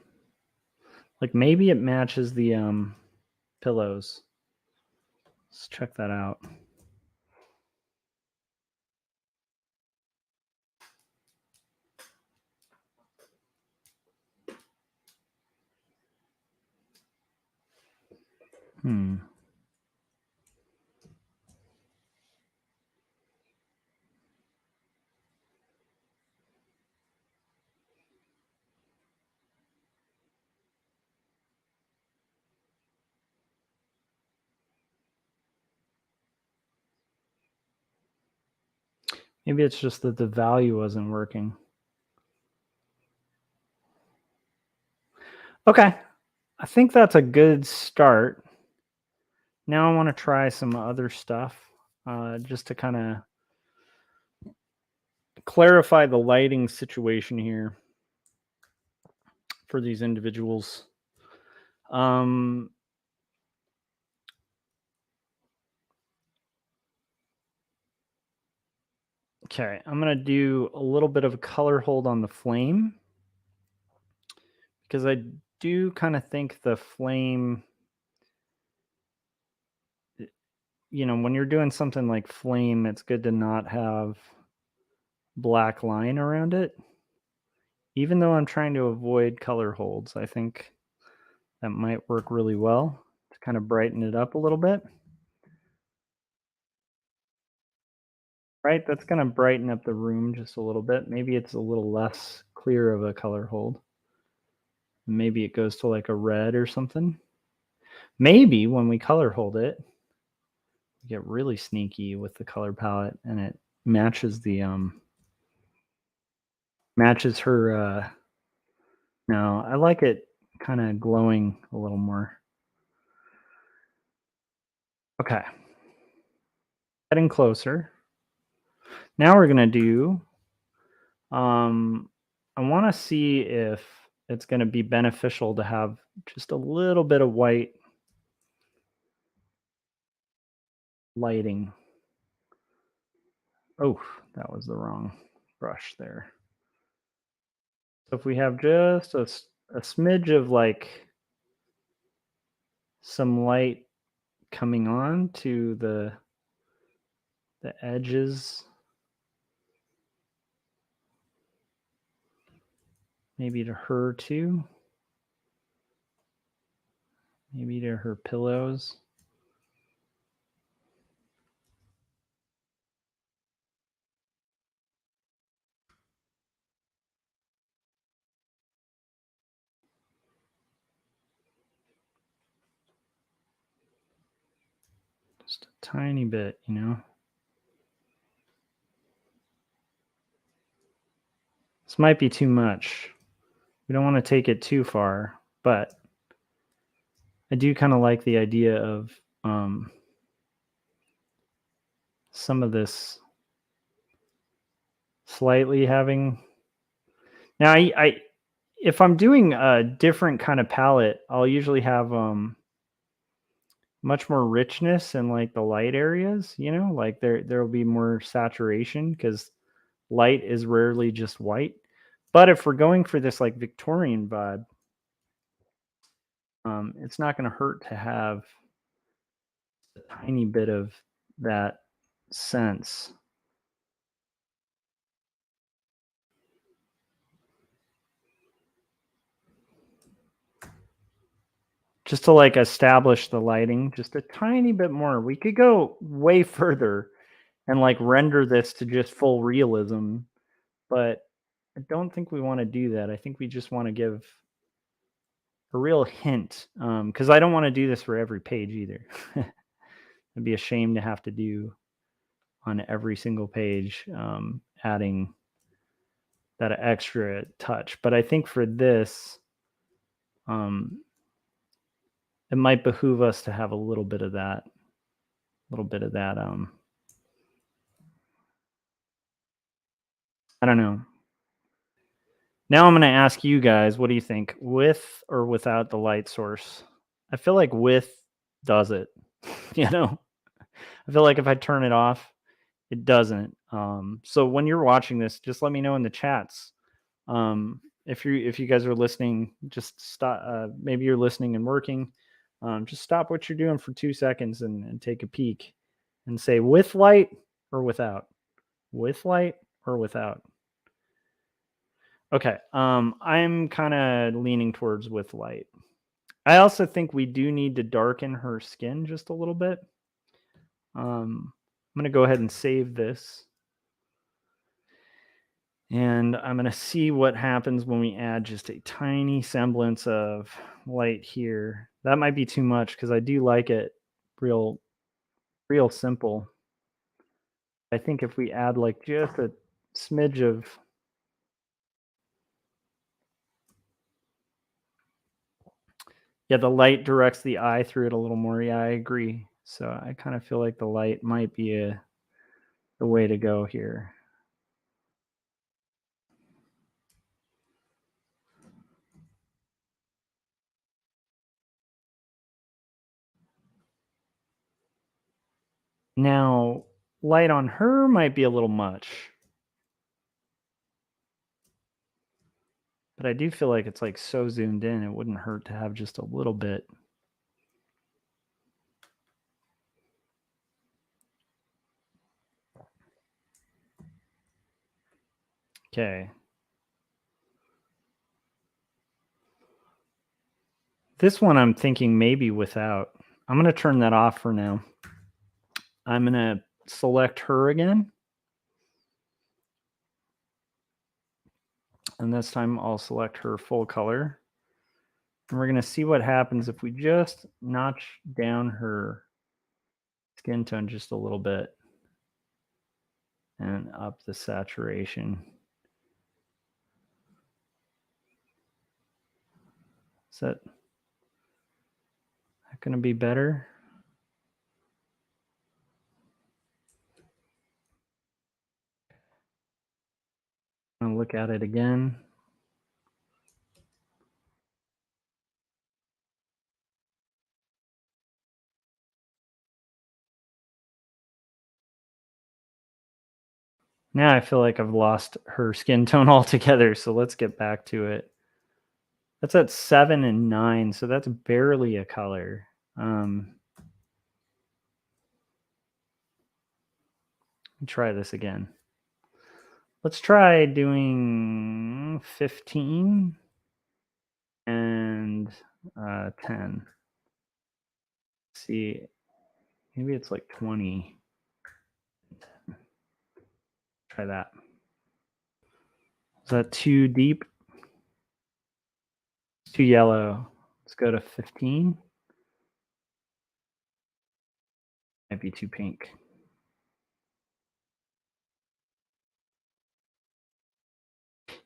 Like maybe it matches the pillows. Let's check that out. Maybe it's just that the value wasn't working. Okay. I think that's a good start. Now I want to try some other stuff just to kind of clarify the lighting situation here for these individuals. Okay, I'm going to do a little bit of a color hold on the flame because I do kind of think the flame, you know, when you're doing something like flame, it's good to not have black line around it. Even though I'm trying to avoid color holds, I think that might work really well to kind of brighten it up a little bit. Right, that's going to brighten up the room just a little bit. Maybe it's a little less clear of a color hold. Maybe it goes to like a red or something. Maybe when we color hold it, we get really sneaky with the color palette and it matches the matches her no, I like it kind of glowing a little more. Okay. Getting closer. Now we're going to do, I want to see if it's going to be beneficial to have just a little bit of white lighting. Oh, that was the wrong brush there. So if we have just a smidge of like some light coming on to the edges, maybe to her too, maybe to her pillows. Just a tiny bit, you know. This might be too much. We don't want to take it too far, but I do kind of like the idea of some of this slightly having. Now, I if I'm doing a different kind of palette, I'll usually have much more richness in like the light areas, you know, like there will be more saturation because light is rarely just white. But if we're going for this like Victorian vibe, it's not going to hurt to have a tiny bit of that sense. Just to like establish the lighting just a tiny bit more. We could go way further and like render this to just full realism, but I don't think we want to do that. I think we just want to give a real hint, because I don't want to do this for every page either. It'd be a shame to have to do on every single page, adding that extra touch. But I think for this, it might behoove us to have a little bit of that, I don't know. Now I'm going to ask you guys, what do you think, with or without the light source? I feel like with does it, you know? I feel like if I turn it off, it doesn't. So when you're watching this, just let me know in the chats. If you guys are listening, just stop. Maybe you're listening and working. Just stop what you're doing for 2 seconds and take a peek, and say with light or without. With light or without. Okay. I'm kind of leaning towards with light. I also think we do need to darken her skin just a little bit. I'm going to go ahead and save this. And I'm going to see what happens when we add just a tiny semblance of light here. That might be too much because I do like it real simple. I think if we add like just a smidge of, yeah, the light directs the eye through it a little more. Yeah, I agree. So I kind of feel like the light might be the way to go here. Now, light on her might be a little much. But I do feel like it's like so zoomed in, it wouldn't hurt to have just a little bit. Okay. This one I'm thinking maybe without. I'm going to turn that off for now. I'm going to select her again. And this time I'll select her full color. And we're going to see what happens if we just notch down her skin tone just a little bit and up the saturation. Is that going to be better? I'm going to look at it again. Now I feel like I've lost her skin tone altogether, so let's get back to it. That's at 7 and 9, so that's barely a color. Try this again. Let's try doing 15 and 10. See, maybe it's like 20. Try that. Is that too deep? It's too yellow. Let's go to 15. Might be too pink.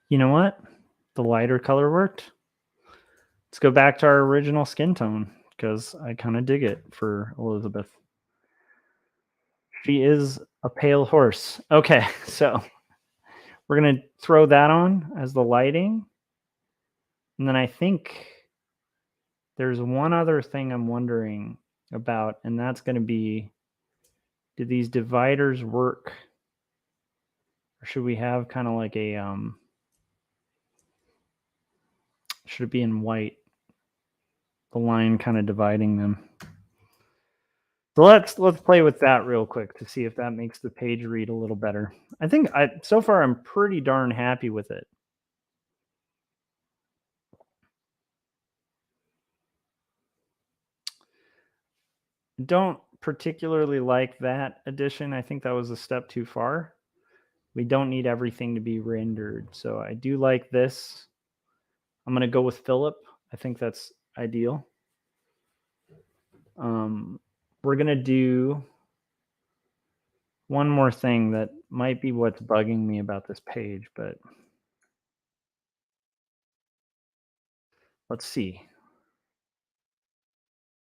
You know what? The lighter color worked. Let's go back to our original skin tone because I kind of dig it for Elizabeth. She is a pale horse. Okay, so we're going to throw that on as the lighting. And then I think there's one other thing I'm wondering about, and that's going to be, do these dividers work? Or should we have kind of like a, should it be in white? The line kind of dividing them. So let's play with that real quick to see if that makes the page read a little better. I think so far I'm pretty darn happy with it. Don't particularly like that addition. I think that was a step too far. We don't need everything to be rendered. So I do like this. I'm going to go with Philip. I think that's ideal. We're going to do one more thing that might be what's bugging me about this page, but let's see.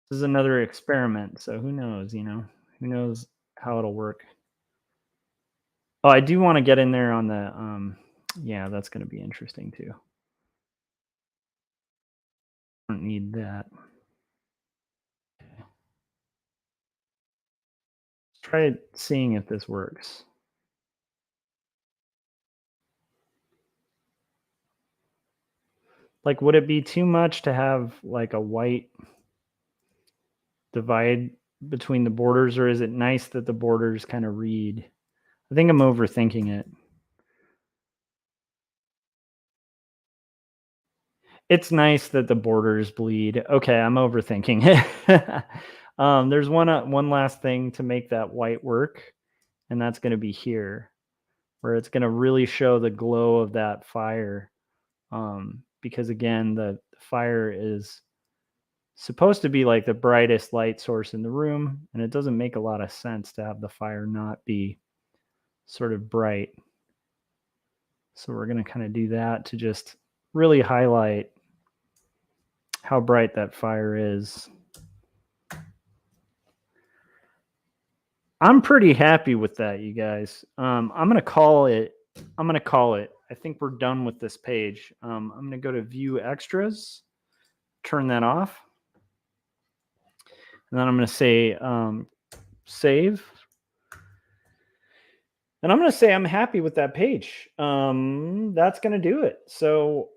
This is another experiment, so who knows, who knows how it'll work. Oh, I do want to get in there on the, yeah, that's going to be interesting too. Don't need that. Let's try seeing if this works. Like, would it be too much to have like a white divide between the borders, or is it nice that the borders kind of read? I think I'm overthinking it. It's nice that the borders bleed. Okay, I'm overthinking it. There's one last thing to make that white work, and that's going to be here, where it's going to really show the glow of that fire. Because again, the fire is supposed to be like the brightest light source in the room, and it doesn't make a lot of sense to have the fire not be sort of bright. So we're going to kind of do that to just really highlight how bright that fire is. I'm pretty happy with that, you guys. I'm going to call it. I think we're done with this page. I'm going to go to View Extras, turn that off. And then I'm going to say save. And I'm going to say I'm happy with that page. That's going to do it. So,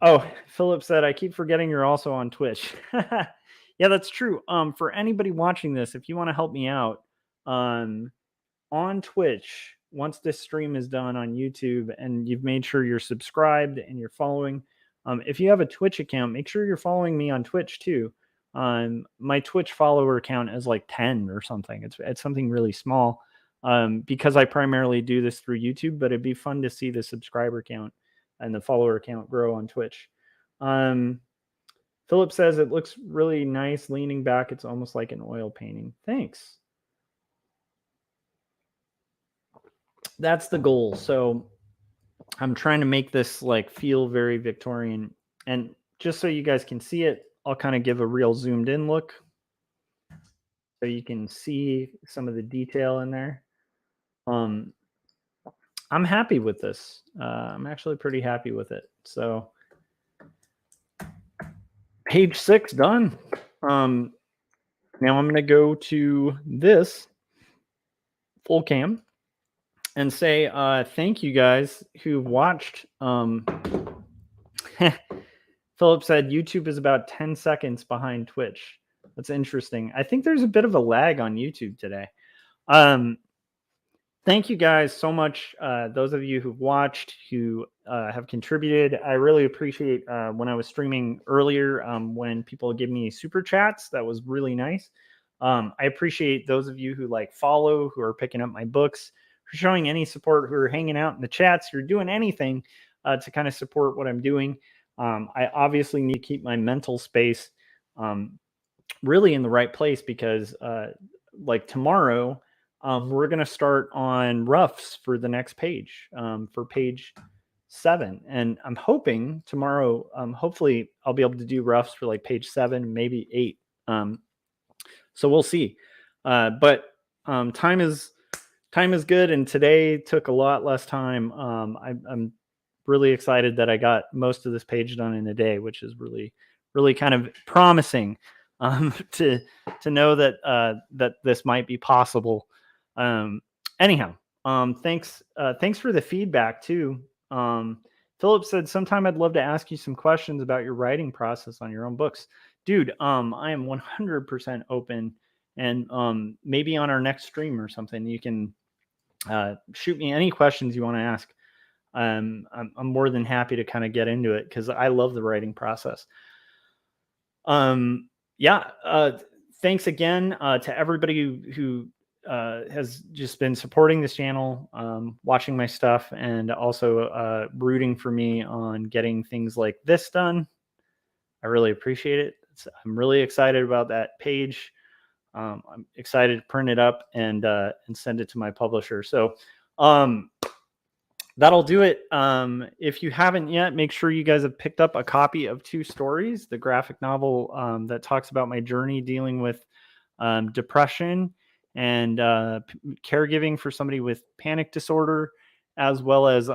oh, Philip said, I keep forgetting you're also on Twitch. Yeah, that's true. For anybody watching this, if you want to help me out, on Twitch, once this stream is done on YouTube and you've made sure you're subscribed and you're following, if you have a Twitch account, make sure you're following me on Twitch too. My Twitch follower count is like 10 or something. It's something really small, because I primarily do this through YouTube, but it'd be fun to see the subscriber count and the follower count grow on Twitch. Philip says it looks really nice leaning back. It's almost like an oil painting. Thanks. That's the goal. So I'm trying to make this like feel very Victorian. And just so you guys can see it, I'll kind of give a real zoomed in look so you can see some of the detail in there. I'm happy with this. I'm actually pretty happy with it. So page 6 done. Now I'm going to go to this full cam and say thank you guys who've watched. Philip said YouTube is about 10 seconds behind Twitch. That's interesting. I think there's a bit of a lag on YouTube today. Thank you guys so much. Those of you who've watched, who have contributed. I really appreciate when I was streaming earlier, when people give me super chats. That was really nice. I appreciate those of you who follow, who are picking up my books, who are showing any support, who are hanging out in the chats, who are doing anything to kind of support what I'm doing. I obviously need to keep my mental space really in the right place because like tomorrow, we're going to start on roughs for the next page, for page 7. And I'm hoping tomorrow, hopefully I'll be able to do roughs for like page 7, maybe 8. So we'll see. But time is good. And today took a lot less time. I'm really excited that I got most of this page done in a day, which is really, really kind of promising to know that that this might be possible. Anyhow, thanks for the feedback too. Philip said, sometime I'd love to ask you some questions about your writing process on your own books. Dude, I am 100% open, and maybe on our next stream or something, you can shoot me any questions you want to ask. I'm more than happy to kind of get into it because I love the writing process. Thanks again to everybody who has just been supporting this channel, watching my stuff, and also rooting for me on getting things like this done. I really appreciate it. I'm really excited about that page. I'm excited to print it up and send it to my publisher. So that'll do it. If you haven't yet, make sure you guys have picked up a copy of Two Stories, the graphic novel that talks about my journey dealing with depression and caregiving for somebody with panic disorder, as well as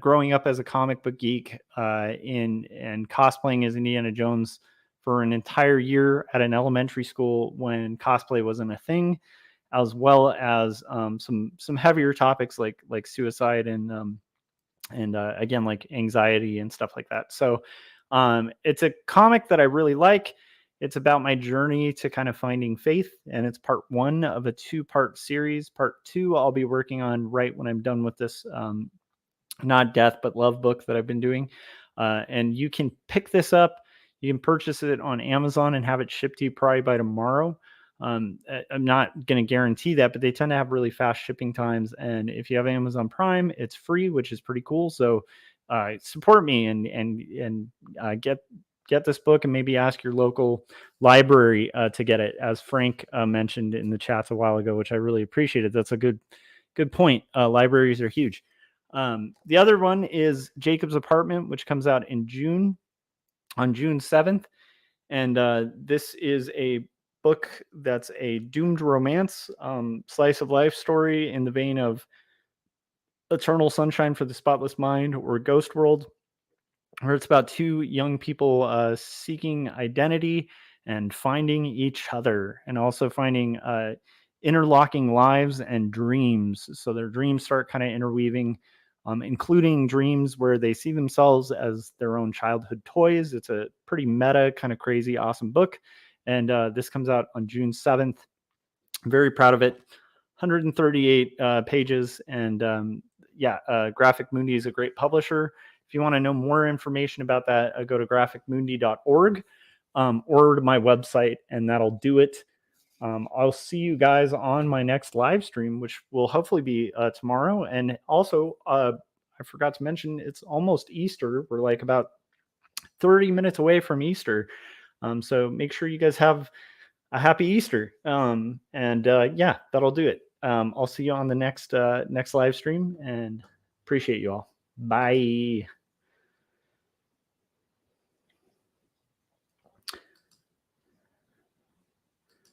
growing up as a comic book geek and cosplaying as Indiana Jones for an entire year at an elementary school when cosplay wasn't a thing, as well as some heavier topics like suicide and again, like anxiety and stuff like that. So it's a comic that I really like. It's about my journey to kind of finding faith, and it's part 1 of a 2-part series. Part 2 I'll be working on right when I'm done with this not death but love book that I've been doing. And you can pick this up. You can purchase it on Amazon and have it shipped to you probably by tomorrow. I'm not going to guarantee that, but they tend to have really fast shipping times. And if you have Amazon Prime, it's free, which is pretty cool. So support me and get this book, and maybe ask your local library to get it, as Frank mentioned in the chats a while ago, which I really appreciated. That's a good point. Libraries are huge. The other one is Jacob's Apartment, which comes out in June, on June 7th. And this is a book that's a doomed romance, slice of life story in the vein of Eternal Sunshine for the Spotless Mind or Ghost World, where it's about 2 young people seeking identity and finding each other, and also finding interlocking lives and dreams. So their dreams start kind of interweaving, including dreams where they see themselves as their own childhood toys. It's a pretty meta, kind of crazy, awesome book. And this comes out on June 7th. I'm very proud of it. 138 pages. And Graphic Mundi is a great publisher. If you want to know more information about that, go to graphicmundi.org or to my website, and that'll do it. I'll see you guys on my next live stream, which will hopefully be tomorrow. And also, I forgot to mention, it's almost Easter. We're like about 30 minutes away from Easter. So make sure you guys have a happy Easter. That'll do it. I'll see you on the next live stream, and appreciate you all. Bye.